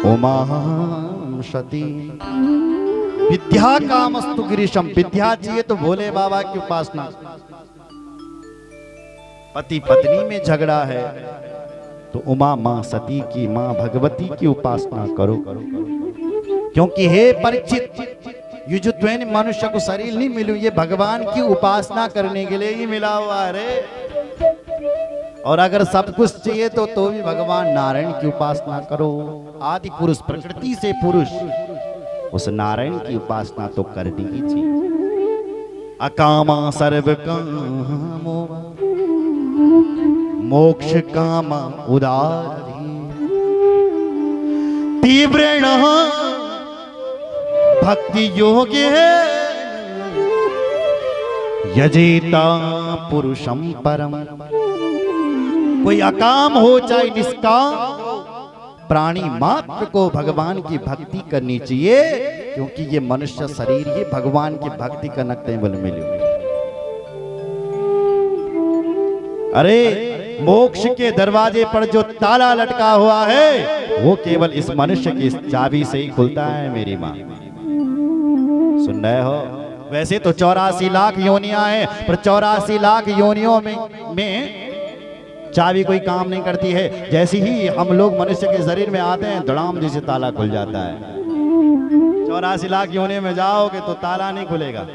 उमाम सती। विद्या कामस्तु गिरीशम, विद्या चाहिए तो भोले बाबा की उपासना। पति पत्नी में झगड़ा है तो उमा मां सती की, मां भगवती की उपासना करो। क्योंकि हे परीक्षित, ये जो तुम्हें मनुष्य को शरीर नहीं मिलू ये भगवान की उपासना करने के लिए ही मिला हुआ है। और अगर सब कुछ चाहिए तो भी भगवान नारायण की उपासना करो। आदि पुरुष, प्रकृति से पुरुष, उस नारायण की उपासना तो करनी ही चाहिए। अकामा सर्व कामो मोक्ष कामा उदारी तीव्रेण भक्ति योगे यजेता पुरुषम परम। कोई अकाम हो चाहे निष्काम, प्राणी मात्र को भगवान की भक्ति करनी चाहिए, क्योंकि ये मनुष्य शरीर ये भगवान की भक्ति करते बल मिले। अरे मोक्ष के दरवाजे पर जो ताला लटका हुआ है वो केवल इस मनुष्य की चाबी से ही खुलता है मेरी माँ। सुन रहे हो? वैसे तो 84 लाख योनियां हैं, पर 84 लाख योनियों में चाबी कोई काम नहीं करती है। जैसे ही हम लोग मनुष्य के शरीर में आते हैं धड़ाम जैसे ताला खुल जाता है। 84 लाख योनि में जाओगे तो ताला नहीं खुलेगा।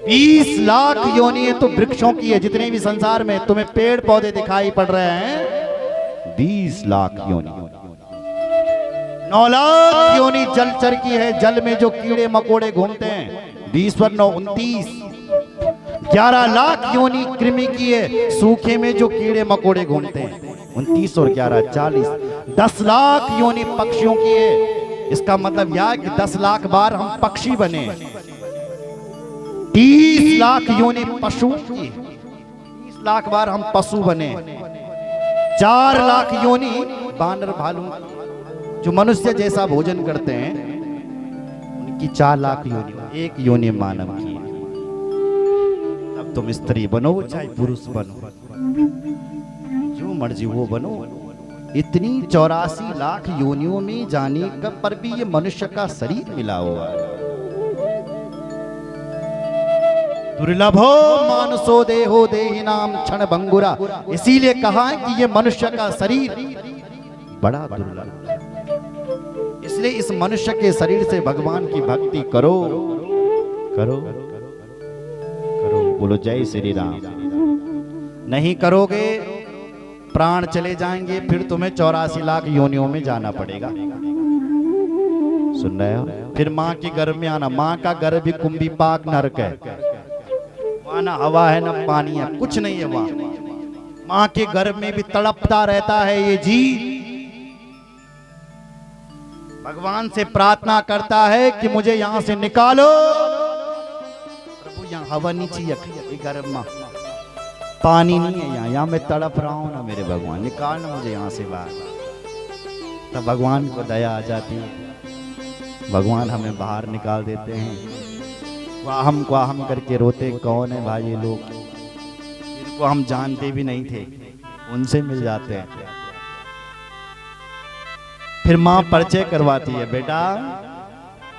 20 लाख योनि तो वृक्षों की है, जितने भी संसार में तुम्हें पेड़ पौधे दिखाई पड़ रहे हैं 20 लाख योनि। 9 लाख योनि जलचर की है, जल में जो कीड़े मकोड़े घूमते हैं 20 पर 9 29। 11 लाख योनि कृमि की है, सूखे में जो कीड़े मकोड़े घूमते हैं 29 और 11 40। 10 लाख योनि पक्षियों की है। इसका मतलब यह कि 10 लाख बार हम पक्षी बने। 30 लाख योनि पशु की, 30 लाख बार हम पशु बने। 4 लाख योनि बानर भालू जो मनुष्य जैसा भोजन करते हैं उनकी 4 लाख योनि। 1 योनि मानव की। अब तुम स्त्री बनो चाहे पुरुष बनो, जो मर्जी वो बनो। इतनी 84 लाख योनियों में जाने का पर भी ये मनुष्य का शरीर मिला हुआ है। दुर्लभो मानसो देहो देहि नाम क्षण भंगुरा। इसीलिए कहा है कि ये मनुष्य का शरीर बड़ा दुर्लभ। इसलिए इस मनुष्य के शरीर से भगवान की भक्ति करो करो करो। बोलो जय श्री राम। नहीं करोगे प्राण चले जाएंगे, फिर तुम्हें 84 लाख योनियों में जाना पड़ेगा। सुन रहे हो? फिर माँ के गर्भ में आना। माँ का गर्भ भी कुंभी पाक नरक है। वहां ना हवा है ना पानी है, कुछ नहीं है वहां। माँ के गर्भ में भी तड़पता रहता है ये जीव। भगवान से प्रार्थना करता है कि मुझे यहां से निकालो। प्रभु यहाँ हवा नहीं चाहिए, गर्भ में पानी नहीं है, यहाँ मैं तड़प रहा हूं ना मेरे भगवान, निकालना मुझे यहाँ से बाहर। तब भगवान को दया आ जाती है, भगवान हमें बाहर निकाल देते हैं। वाहम को हम करके रोते कौन है भाई? ये लोग जिनको हम जानते भी नहीं थे उनसे मिल जाते हैं। फिर माँ परिचय करवाती है, बेटा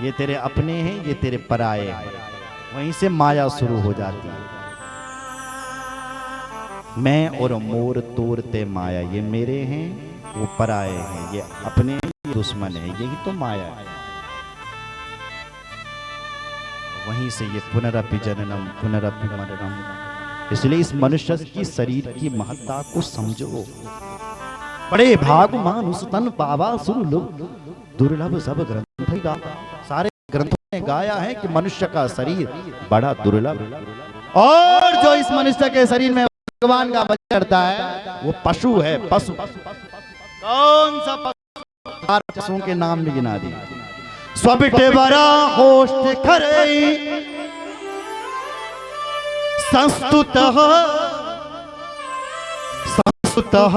ये तेरे अपने हैं, ये तेरे पराये हैं। वहीं से माया शुरू हो जाती है। मैं और मोर तोड़ते माया, ये मेरे हैं वो पराये हैं, ये अपने ये दुश्मन है, यही तो माया है। वहीं से ये पुनरपि जननम पुनरपि मरणम। इसलिए इस मनुष्य की शरीर की महत्ता को समझो। बड़े भाग मानुष तन पावा सुरलभ दुर्लभ सब ग्रंथ गा। सारे ग्रंथों ने गाया है कि मनुष्य का शरीर बड़ा दुर्लभ। और जो इस मनुष्य के शरीर में भगवान का भजन करता है वो पशु है। पशु कौन सा पशु? पशुओं के नाम भी गिना दिए। स्वबिटे बरा होष्ट खरे संस्तुतः संस्तुतः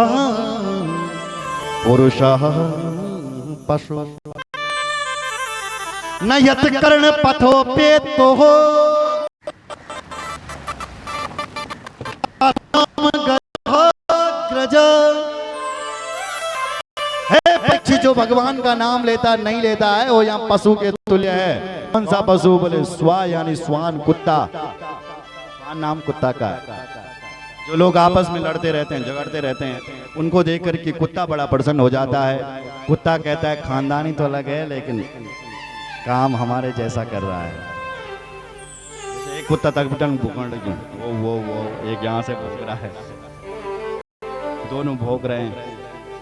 पुरुषः पशु न यत कर्ण पथोपेतो हो पक्षी जो भगवान का नाम लेता नहीं लेता है वो यहाँ पशु के तुल्य है। कौन सा पशु? बोले स्वा यानी स्वान, कुत्ता। स्वान नाम कुत्ता का। जो लोग आपस में लड़ते रहते हैं, झगड़ते रहते हैं, उनको देख कर के कुत्ता बड़ा प्रसन्न हो जाता है। कुत्ता कहता है खानदानी तो अलग है लेकिन काम हमारे जैसा कर रहा है। एक कुत्ता तक बटन भूखण लगी, वो एक यहाँ से भूख रहा है, दोनों भोग रहे हैं।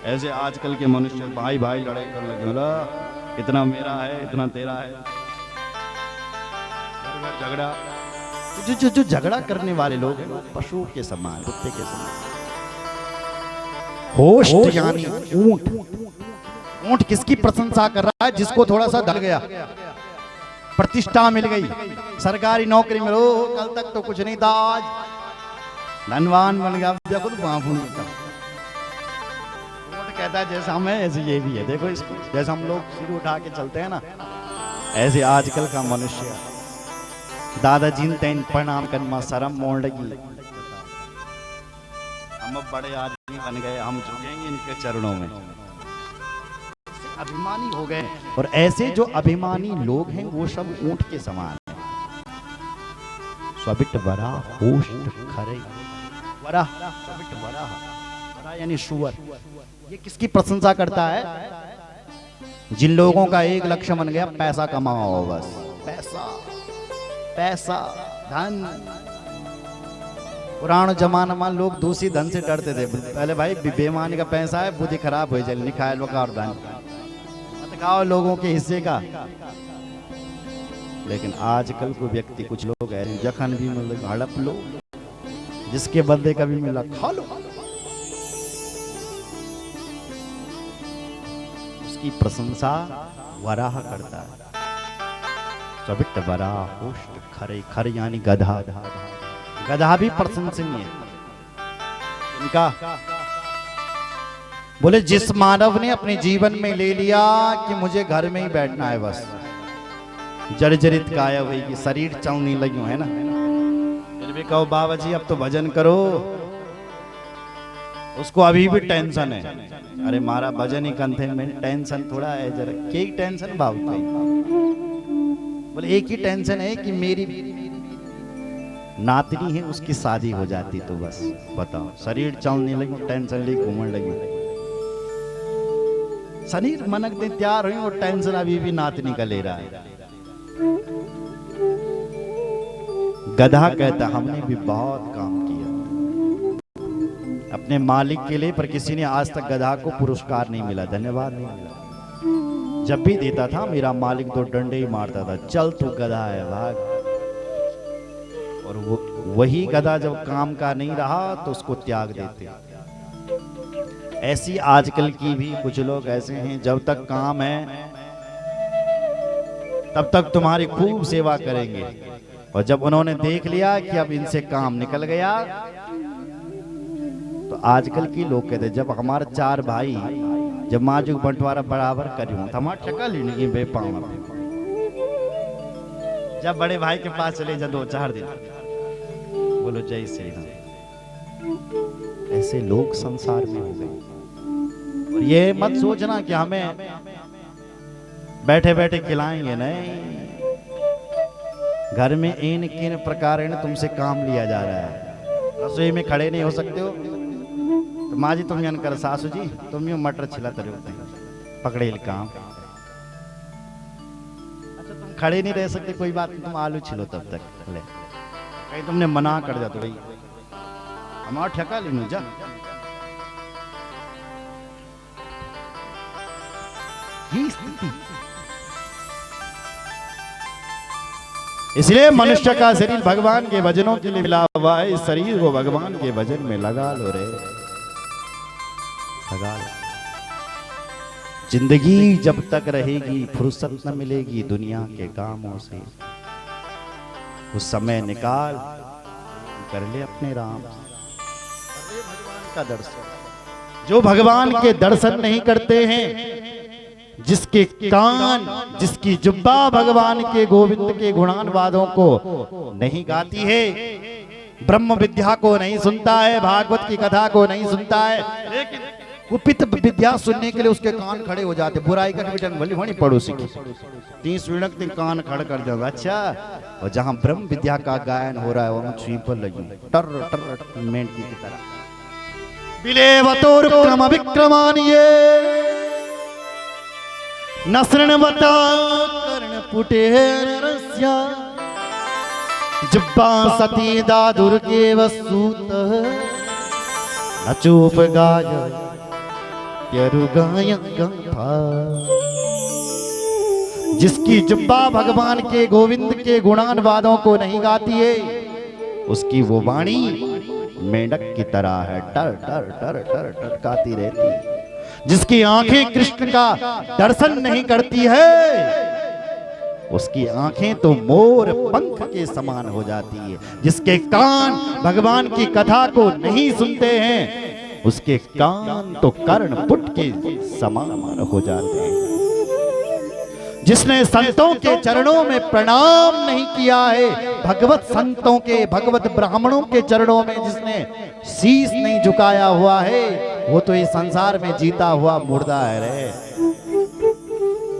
ऐसे आजकल के मनुष्य भाई भाई लड़ाई कर लगे, बोला इतना मेरा है इतना तेरा है, झगड़ा। जो जो जो झगड़ा करने वाले लोग हैं पशुओं के समान, कुत्ते के समान। होस्ट यानी ऊंट। ऊंट किसकी प्रशंसा कर रहा है? जिसको थोड़ा सा डर गया, प्रतिष्ठा मिल गई, सरकारी नौकरी मिलो, कल तक तो कुछ नहीं था, आज धनवान बन गया, देखो तो ऊंट कहता है जैसा हम है ऐसे ये भी है। देखो इसको, जैसे हम लोग सिर उठा के चलते हैं ना, ऐसे आजकल का मनुष्य दादाजी तेन प्रणाम करना शर्म मोड़ लगी। हम अब बड़े आदमी बन गए, हम झुकेंगे इनके चरणों में, अभिमानी हो गए। और ऐसे जो अभिमानी लोग हैं वो सब ऊंट के समान हैं। स्वबिट वरा होष्ट खरे, वरा स्वबिट वरा, वरा यानी सुअर। ये किसकी प्रशंसा करता है? जिन लोगों का एक लक्ष्य बन गया पैसा कमाओ, बस पैसा पैसा धन। पुराने जमाने में लोग दूसरी धन से डरते थे। पहले भाई बेईमानी का पैसा है, बुद्धि खराब हो जाए, निकाल लो का और धन मत खाओ लोगों के हिस्से का। लेकिन आजकल को व्यक्ति, कुछ लोग ऐसे जखन भी मिल हड़प लो, जिसके बदले का भी मिला खा लो। उसकी प्रशंसा वराह करता है। स्वबिट वरा होष्ट खरे, खर यानी गधा। गधा भी प्रशंसनीय है इनका। बोले जिस मानव ने अपने जीवन में ले लिया कि मुझे घर में ही बैठना है, बस जर्जरित काया हुई कि शरीर चलने लगी है ना, फिर भी कहो बाबा जी अब तो भजन करो, उसको अभी भी टेंशन है। अरे मारा भजन ही कंधे में, टेंशन थोड़ा है जरा, क्या टेंशन बाबू? बोले एक ही टेंशन है कि मेरी नातनी है, उसकी शादी हो जाती तो बस। बताओ, शरीर चलने लगी, टेंशन ले घूमने लगी, शरीर मनक दे तैयार हुई और टेंशन अभी भी नातनी का ले रहा है। गधा कहता हमने भी बहुत काम किया अपने मालिक के लिए, पर किसी ने आज तक गधा को पुरस्कार नहीं मिला, धन्यवाद नहीं मिला। जब भी देता था मेरा मालिक तो डंडे ही मारता था, चल तू गधा है भाग। और वही गधा जब काम का नहीं रहा तो उसको त्याग देते। ऐसी आजकल की भी कुछ लोग ऐसे हैं, जब तक काम है तब तक तुम्हारी खूब सेवा करेंगे, और जब उन्होंने देख लिया कि अब इनसे काम निकल गया तो आजकल की लोग कहते जब हमारे 4 भाई जब माजुक बंटवारा बराबर करूं तो हमारा टका लेने बे पाऊं। जब बड़े भाई के पास चले जा 2-4 दिन, बोलो जय श्री राम। ऐसे लोग संसार में हो गए। और ये मत सोचना कि हमें बैठे बैठे खिलाएंगे, नहीं। घर में इन किन प्रकार तुमसे काम लिया जा रहा है। रसोई में खड़े नहीं हो सकते हो तो माँ जी तुम यन कर, सासू जी तुम यूं मटर छिलाते रहते हैं, पकड़े काम। अच्छा तुम खड़े नहीं रह सकते, कोई बात नहीं, तुम आलू छिलो तब तक। ले कहीं तुमने मना कर दिया तो भाई हमारा ठेका लेने जा। ये स्थिति, इसलिए मनुष्य का शरीर भगवान के भजनों के लिए मिला हुआ है। इस शरीर को भगवान के भजन में लगा लो रे, लगा लो। जिंदगी जब तक रहेगी फुर्सत न मिलेगी दुनिया के कामों से, उस समय निकाल कर ले अपने राम, भगवान का दर्शन। जो भगवान के दर्शन नहीं करते हैं, जिसके कान, जिसकी जुब्बा भगवान के गोविंद के गुणानुवादों को नहीं गाती है, ब्रह्म विद्या को नहीं सुनता है, भागवत की कथा को नहीं सुनता है, लेकिन कुपित विद्या सुनने के लिए उसके कान खड़े हो जाते। बुराई का बेटन भली होनी पड़ोसी की 30 मिनट तक कान खड़े कर जाओ। अच्छा, और जहां ब्रह्म विद्या का गायन हो रहा है वहां छुपल लगी टर टर मेंढकी की तरह। बिलेवतोर क्रम विक्रमानिये नसृणवता कर्ण पुटे नरस्या, जिब्बा सती दादुर के वसूत अचूप गाय जिसकी जिब्बा भगवान के गोविंद के गुणानुवादों को नहीं गाती है, उसकी वो वाणी मेंढक की तरह है, टर टर टर टर टरकाती रहती है। जिसकी आंखें कृष्ण का दर्शन नहीं करती है, उसकी आंखें तो मोर पंख के समान हो जाती है। जिसके कान भगवान की कथा को नहीं सुनते हैं, उसके कान तो कर्ण पुट के समान हो जाते हैं। जिसने संतों के चरणों में प्रणाम नहीं किया है, भगवत संतों के, भगवत ब्राह्मणों के चरणों में जिसने शीश नहीं झुकाया हुआ है, वो तो इस संसार में जीता हुआ मुर्दा है रे।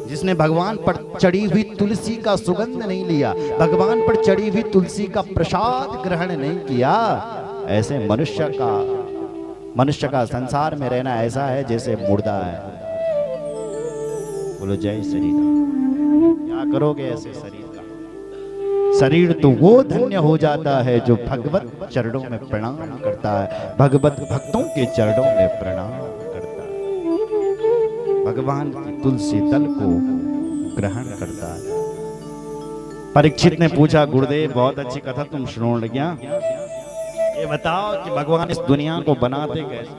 जिसने भगवान पर चढ़ी हुई तुलसी का सुगंध नहीं लिया, भगवान पर चढ़ी हुई तुलसी का प्रसाद ग्रहण नहीं किया, ऐसे मनुष्य का संसार में रहना ऐसा है जैसे मुर्दा है। बोलो जय श्री राम। क्या करोगे ऐसे शरीर का? शरीर तो वो धन्य हो जाता है जो भगवत चरणों में प्रणाम करता है, भगवत भक्तों के चरणों में प्रणाम करता है, भगवान की तुलसी दल को ग्रहण करता है। परीक्षित ने पूछा, गुरुदेव बहुत अच्छी कथा तुम सुनो लगिया, ये बताओ कि भगवान इस दुनिया को बनाते कैसे?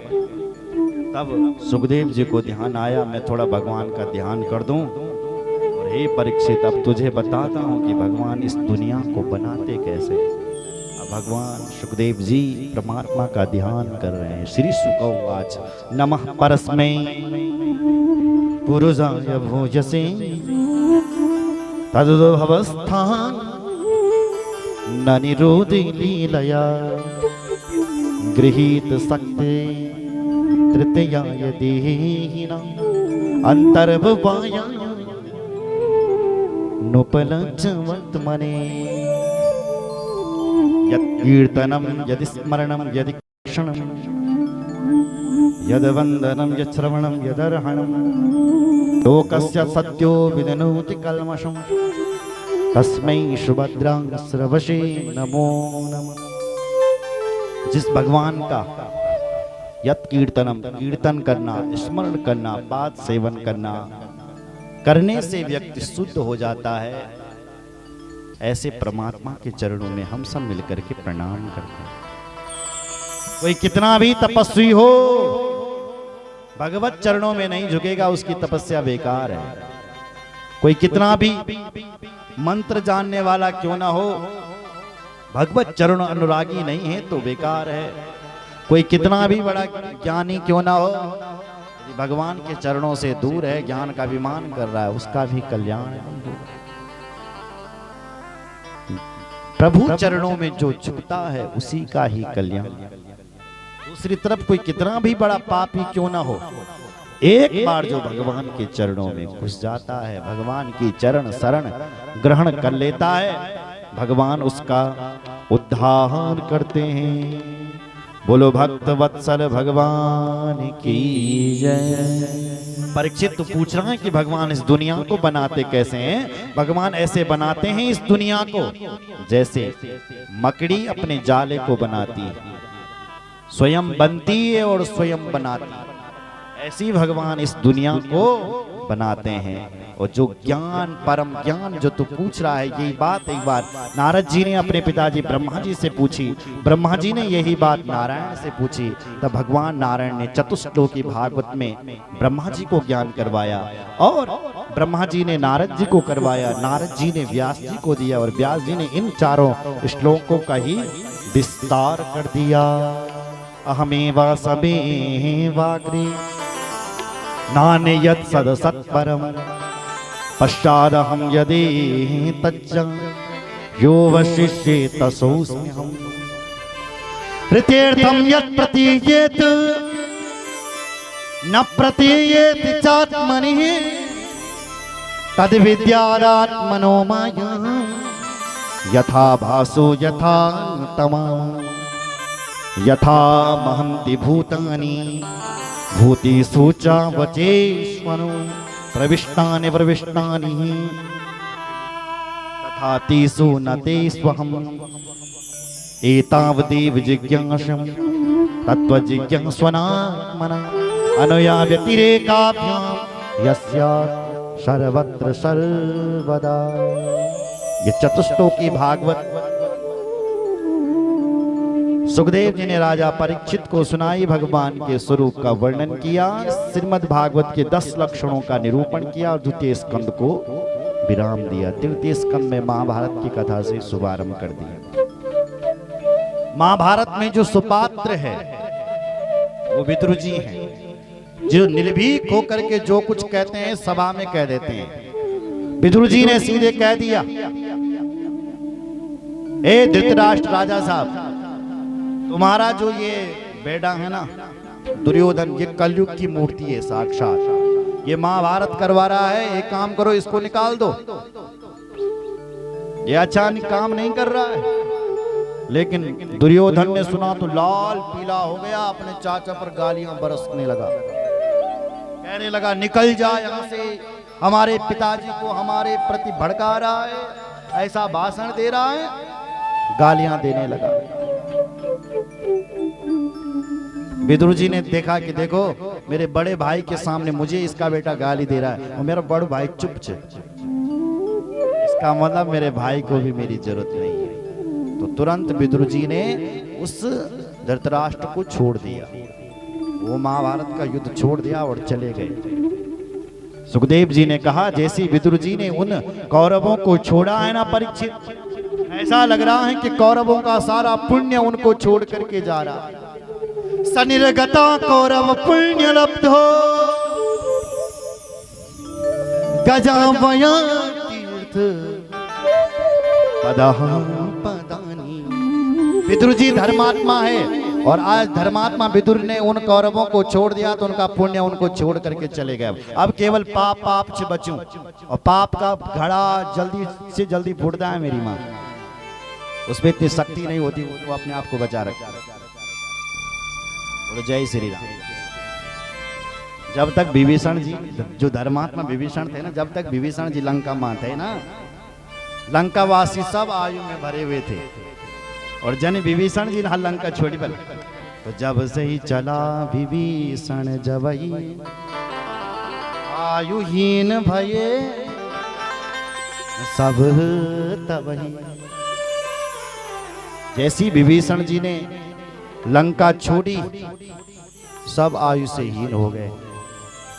तब सुखदेव जी को ध्यान आया, मैं थोड़ा भगवान का ध्यान कर दूं। और हे परीक्षित, अब तुझे बताता हूं कि भगवान इस दुनिया को बनाते कैसे। अब भगवान सुखदेव जी परमात्मा का ध्यान कर रहे हैं। श्री शुक उवाच नमः परस्मै पुरुषाय भोजसे तदुभवस्थान न निरोधि लीलया गृहीत शक्ति तृतीयाय देहिना अंतर्भवाया नुपलज्ज वर्तमने यत् कीर्तनम यदि स्मरणम यदि क्षणम यद वंदनम यत् श्रवणम यदर्हणम लोकस्य सत्यो विदनोति कल्मषम तस्मै सुभद्रां श्रवसे नमो नमः। जिस भगवान का यत् कीर्तनम, कीर्तन करना, स्मरण करना, पाद सेवन करना, करने से व्यक्ति शुद्ध हो जाता है, ऐसे परमात्मा के चरणों में हम सब मिलकर के प्रणाम करते हैं। कोई कितना भी तपस्वी हो, भगवत चरणों में नहीं झुकेगा, उसकी तपस्या बेकार है। कोई कितना भी मंत्र जानने वाला क्यों ना हो, भगवत चरण अनुरागी नहीं है तो बेकार है। कोई कितना भी बड़ा ज्ञानी क्यों ना हो, यदि भगवान के चरणों से दूर है, ज्ञान का अभिमान कर रहा है, उसका भी कल्याण नहीं होगा। प्रभु चरणों में जो झुकता है उसी का ही कल्याण। दूसरी तरफ कोई कितना भी बड़ा पापी क्यों ना हो, एक बार जो भगवान के चरणों में घुस जाता है, भगवान की चरण शरण ग्रहण कर लेता है, भगवान उसका उद्धार करते हैं। बोलो भक्त वत्सल भगवान की जय। परीक्षित तो पूछ रहा है कि भगवान इस दुनिया को बनाते कैसे हैं? भगवान ऐसे बनाते हैं इस दुनिया को जैसे मकड़ी अपने जाले को बनाती है, स्वयं बनती है और स्वयं बनाती है, ऐसी भगवान इस दुनिया को बनाते हैं। और जो ज्ञान, परम ज्ञान जो तू पूछ रहा है, यही बात एक बार नारद जी ने अपने पिताजी ब्रह्मा जी से पूछी, ब्रह्मा जी ने यही बात नारायण से पूछी, तब भगवान नारायण ने चतुश्लोकी भागवत में ब्रह्मा जी को ज्ञान करवाया और ब्रह्मा जी ने नारद जी को करवाया, नारद जी ने व्यास जी को दिया और व्यास जी ने इन चारों श्लोकों का ही विस्तार कर दिया। अहमेवा समेवाग्रे नान्यत् सदसत्परम् पश्चादहं यदि तज्ज यो वशिष्ये तसोऽस्म्यहम्। ऋतेर्थं यत् प्रतीयेत न प्रतीयेति चात्मनि तद्विद्यादात्मनो माया यथा भासो यथा तमा यथा महन्ति भूतानि भूतेषु च वचेष्वनु प्रविष्टानि प्रविष्टानि तथा तेषु न तेष्वहम्। एतावदेव जिज्ञासं तत्त्वजिज्ञास्वनात्मना अनया व्यतिरेकाभ्यां यस्या सर्वत्र सर्वदा। ये चतुश्लोकी भागवत सुखदेव जी ने राजा परीक्षित को सुनाई, भगवान के स्वरूप का वर्णन किया, श्रीमद् भागवत के 10 लक्षणों का निरूपण किया और द्वितीय स्कंद को विराम दिया। तृतीय स्कंद में महाभारत की कथा से शुभारंभ कर दिया। महाभारत में जो सुपात्र है वो विदुर जी हैं, जो निर्भीक होकर के जो कुछ कहते हैं सभा में कह देते हैं। विदुर जी ने सीधे कह दिया, ए धृतराष्ट्र राजा साहब, तुम्हारा जो ये बेटा है ना दुर्योधन, ये कलयुग की मूर्ति है साक्षात, ये महाभारत करवा रहा है, एक काम करो इसको निकाल दो, ये अच्छा काम नहीं कर रहा है। लेकिन दुर्योधन ने सुना तो लाल पीला हो गया, अपने चाचा पर गालियां बरसने लगा, कहने लगा निकल जा यहाँ से, हमारे पिताजी को हमारे प्रति भड़का रहा है, ऐसा भाषण दे रहा है, गालियां देने लगा। विदुर जी ने देखा कि देखो मेरे बड़े भाई के सामने मुझे इसका बेटा गाली दे रहा है और मेरा बड़ा भाई चुप है, इसका मतलब मेरे भाई को भी मेरी जरूरत नहीं है। तो तुरंत विदुर जी ने उस धृतराष्ट्र को छोड़ दिया, वो महाभारत का युद्ध छोड़ दिया और चले गए। सुखदेव जी ने कहा, जैसे विदुर जी ने उन कौरवों को छोड़ा है ना परीक्षित, ऐसा लग रहा है कि कौरवों का सारा पुण्य उनको छोड़ करके जा रहा है। सनिर्गता कौरव पुण्य लब्धो गजावया तीर्थ पदानी। विदुर जी धर्मात्मा है और आज धर्मात्मा विदुर ने उन कौरवों को छोड़ दिया तो उनका पुण्य उनको छोड़ करके चले गए। अब केवल पाप से बचूं, और पाप का घड़ा जल्दी से जल्दी फूटता है मेरी माँ, उसमें इतनी शक्ति नहीं होती, वो तो अपने आप को बचा रखा। बोलो जय श्री राम। जब तक विभीषण जी, जो धर्मात्मा विभीषण थे ना, जब तक विभीषण जी लंका में थे ना, लंकावासी सब आयु में भरे हुए थे, और जन विभीषण जी ना लंका छोड़ी पर, तो जब से ही चला विभीषण जबई आयुहीन भये सब तबही। जैसी विभीषण जी ने लंका छोड़ी, सब आयु से हीन हो गए,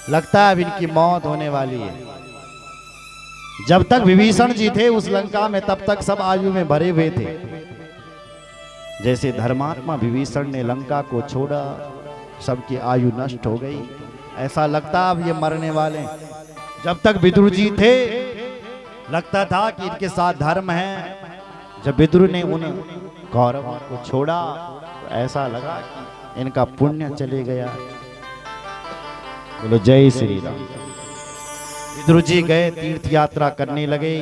लगता है अब इनकी मौत होने वाली है। जब तक विभीषण जी थे उस लंका में, तब तक सब आयु में भरे हुए थे। जैसे धर्मात्मा विभीषण ने लंका को छोड़ा, सबकी आयु नष्ट हो गई, ऐसा लगता अब ये मरने वाले। जब तक विदुर जी थे लगता था कि इनके साथ धर्म है, जब विदुर ने उन कौरवों को छोड़ा तो ऐसा लगा कि इनका पुण्य चले गया। बोलो जय श्री राम। विदुर जी गए, तीर्थ यात्रा करने लगे।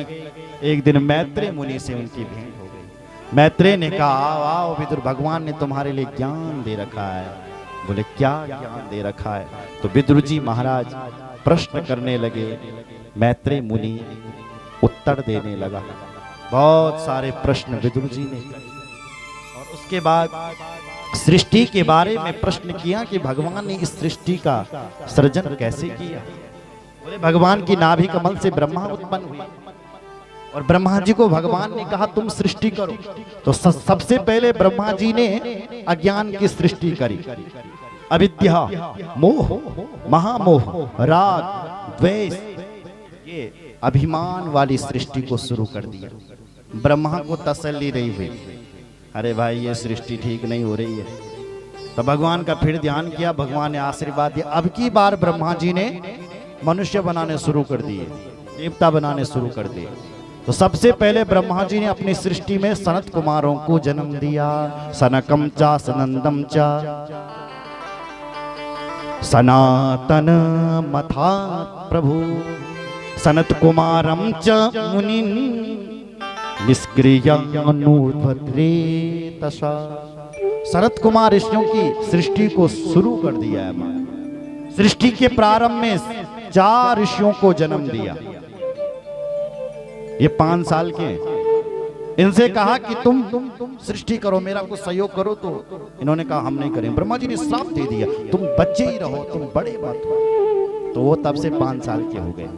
एक दिन मैत्रेय मुनि से उनकी भेंट हो गई। मैत्रेय ने कहा, आओ विदुर, भगवान ने तुम्हारे लिए ज्ञान दे रखा है। बोले क्या ज्ञान दे रखा है? तो विदुर जी महाराज प्रश्न करने लगे, मैत्रेय मुनि उत्तर देने लगा। बहुत सारे प्रश्न विदुर जी ने किए और उसके बाद सृष्टि के बारे में प्रश्न किया कि भगवान ने इस सृष्टि का सृजन कैसे किया। बोले भगवान की नाभि कमल से ब्रह्मा उत्पन्न हुए और ब्रह्मा जी को भगवान ने कहा तुम सृष्टि करो। तो सबसे पहले ब्रह्मा जी ने अज्ञान की सृष्टि करी, अविद्या, मोह, महामोह, राग, द्वेष, ये अभिमान वाली सृष्टि को शुरू कर दिया। ब्रह्मा को तसल्ली नहीं हुई, अरे भाई ये सृष्टि ठीक नहीं हो रही है। तो भगवान का फिर ध्यान किया, भगवान ने आशीर्वाद दिया। अब की बार ब्रह्मा जी ने मनुष्य बनाने शुरू कर दिए, देवता बनाने शुरू कर दिए। तो सबसे पहले ब्रह्मा जी ने अपनी सृष्टि में सनत कुमारों को जन्म दिया। सनकम चा सनंदम चा सनातन मथा प्रभु सनत कुमारम च मुनिन निष्क्रियनुर्भद्रे तसा। सनत कुमार ऋषियों की सृष्टि को शुरू कर दिया है। सृष्टि के प्रारंभ में 4 ऋषियों को जन्म दिया। ये 5 साल के, इनसे कहा कि तुम सृष्टि करो, मेरा कुछ सहयोग करो। तो इन्होंने कहा हम नहीं करें। ब्रह्मा जी ने श्राप दे दिया, तुम बच्चे ही रहो, तुम बड़े मत हो। तो वो तब से 5 साल के हो गए।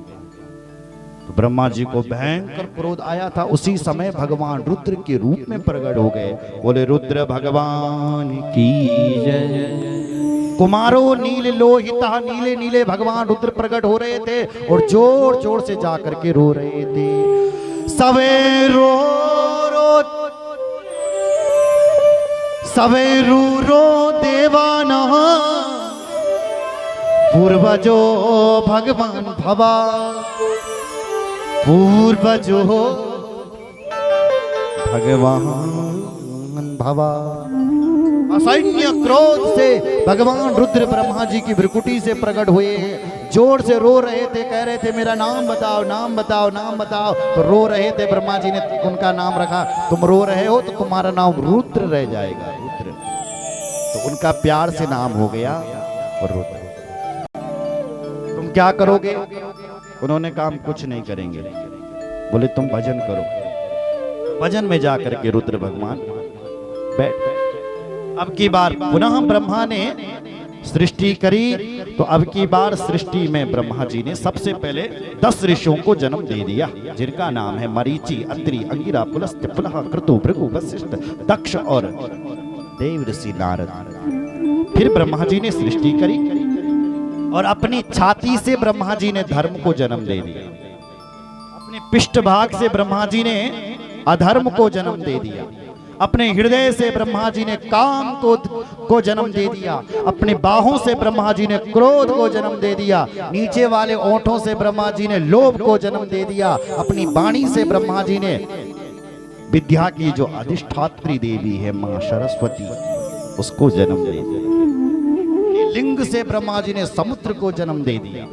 तो ब्रह्मा जी को भयंकर क्रोध आया था। उसी समय भगवान रुद्र के रूप में प्रकट हो गए। बोले रुद्र भगवान की जय। कुमारो नील लोहिता, नीले नीले भगवान रुद्र प्रकट हो रहे थे और जोर जोर से जाकर के रो रहे थे। सवेरो रो सवेरू रो देवाना, पूर्वजो भगवान भवा, पूर्वजो भगवान भवा। असैन्य क्रोध से भगवान रुद्र ब्रह्मा जी की भ्रुकुटी से प्रकट हुए। जोर से रो रहे थे, कह रहे थे मेरा नाम बताओ, नाम बताओ, नाम बताओ। तो रो रहे थे। ब्रह्मा जी ने उनका नाम रखा। तुम रो रहे हो तो तुम्हारा नाम रुद्र रह जाएगा, रुद्र। तो उनका प्यार से नाम हो गया रुद्र। तुम क्या करोगे? उन्होंने कहा हम कुछ नहीं करेंगे। बोले तुम भजन करो। भजन में जाकर के रुद्र भगवान बैठ। अब की बार पुनः ब्रह्मा ने सृष्टि करी। तो अब की बार सृष्टि में ब्रह्मा जी ने सबसे पहले 10 ऋषियों को जन्म दे दिया, जिनका नाम है मरीचि, अत्रि, अंगिरा, पुलस्त्य, पुलह, क्रतु, भृगु, वशिष्ठ, दक्ष और देव ऋषि नारद। फिर ब्रह्मा जी ने सृष्टि करी और अपनी छाती से ब्रह्मा जी ने धर्म को जन्म दे दिया। अपने पृष्ठ भाग से ब्रह्मा जी ने अधर्म को जन्म दे दिया। अपने हृदय से ब्रह्मा जी ने काम को जन्म दे दिया। अपने बाहों से ब्रह्मा जी ने क्रोध को जन्म दे दिया। नीचे वाले ओंठों से ब्रह्मा जी ने लोभ को जन्म दे दिया। अपनी वाणी से ब्रह्मा जी ने विद्या की जो अधिष्ठात्री देवी है मां सरस्वती, उसको जन्म दे दिया। लिंग से ब्रह्मा जी ने समुद्र को जन्म दे दिया।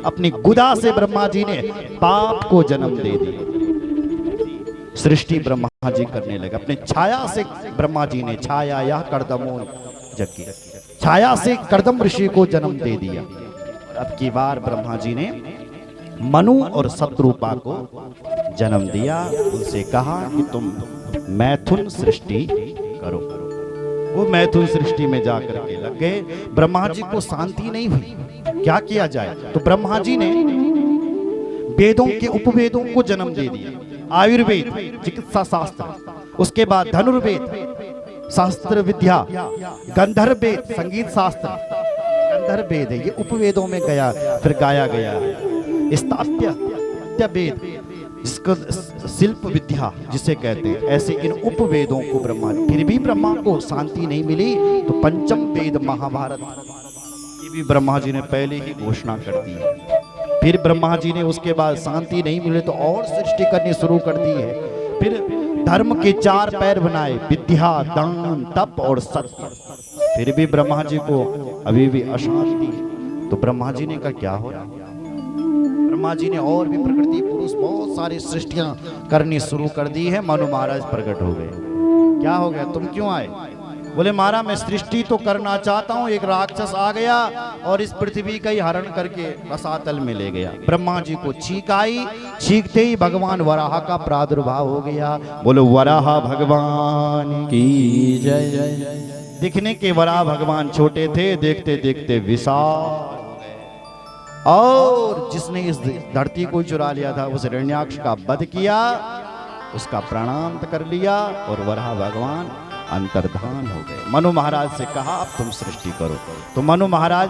अपनी गुदा से ब्रह्मा जी ने पाप को जन्म दे दिया। सृष्टि ब्रह्मा जी करने लगे। अपने छाया से ब्रह्मा जी ने छाया या कर्दमो जगी, छाया से कर्दम ऋषि को जन्म दे दिया। अब की बार ब्रह्मा जी ने मनु और शत्रुपा को जन्म दिया। उनसे कहा कि तुम मैथुन सृष्टि करो। वो मैथुन सृष्टि में जाकर के लग गए। ब्रह्मा जी को शांति नहीं हुई, क्या किया जाए? तो ब्रह्मा जी ने वेदों के उपवेदों को जन्म दे दिया। आयुर्वेद चिकित्सा शास्त्र, उसके बाद धनुर्वेद शास्त्र विद्या, गंधर्व वेद संगीत शास्त्र, गंधर्व वेद है ये उपवेदों में गया। फिर गाया गया स्थाप्य वेद, जिसको शिल्प विद्या जिसे कहते हैं। ऐसे इन उपवेदों को ब्रह्मा, फिर भी ब्रह्मा को शांति नहीं मिली। तो पंचम वेद महाभारत ये भी ब्रह्मा जी ने पहले ही घोषणा कर दी। फिर ब्रह्मा जी ने उसके बाद शांति नहीं मिले तो और सृष्टि करनी शुरू कर दी है। फिर धर्म के 4 पैर बनाए, विद्या, दान, तप और सत्य। फिर भी ब्रह्मा जी को अभी भी अशांति। तो ब्रह्मा जी ने कहा क्या हो रहा? ब्रह्मा जी ने और भी प्रकृति पुरुष बहुत सारी सृष्टियां करनी शुरू कर दी है। मनु महाराज प्रकट हो गए। क्या हो गया? तुम क्यों आए? बोले महाराज मैं सृष्टि तो करना चाहता हूँ, एक राक्षस आ गया और इस पृथ्वी का ही हरण करके रसातल में ले गया। ब्रह्मा जी को छींक आई। छींकते ही भगवान वराह का प्रादुर्भाव हो गया। बोलो वराह भगवान की जय। दिखने के वराह भगवान छोटे थे, देखते देखते विशाल। और जिसने इस धरती को चुरा लिया था उस हिरण्याक्ष का वध किया, उसका प्रणाम कर लिया और वराह भगवान अंतर्धान हो गए। मनु महाराज से कहा अब तुम सृष्टि करो। तो मनु महाराज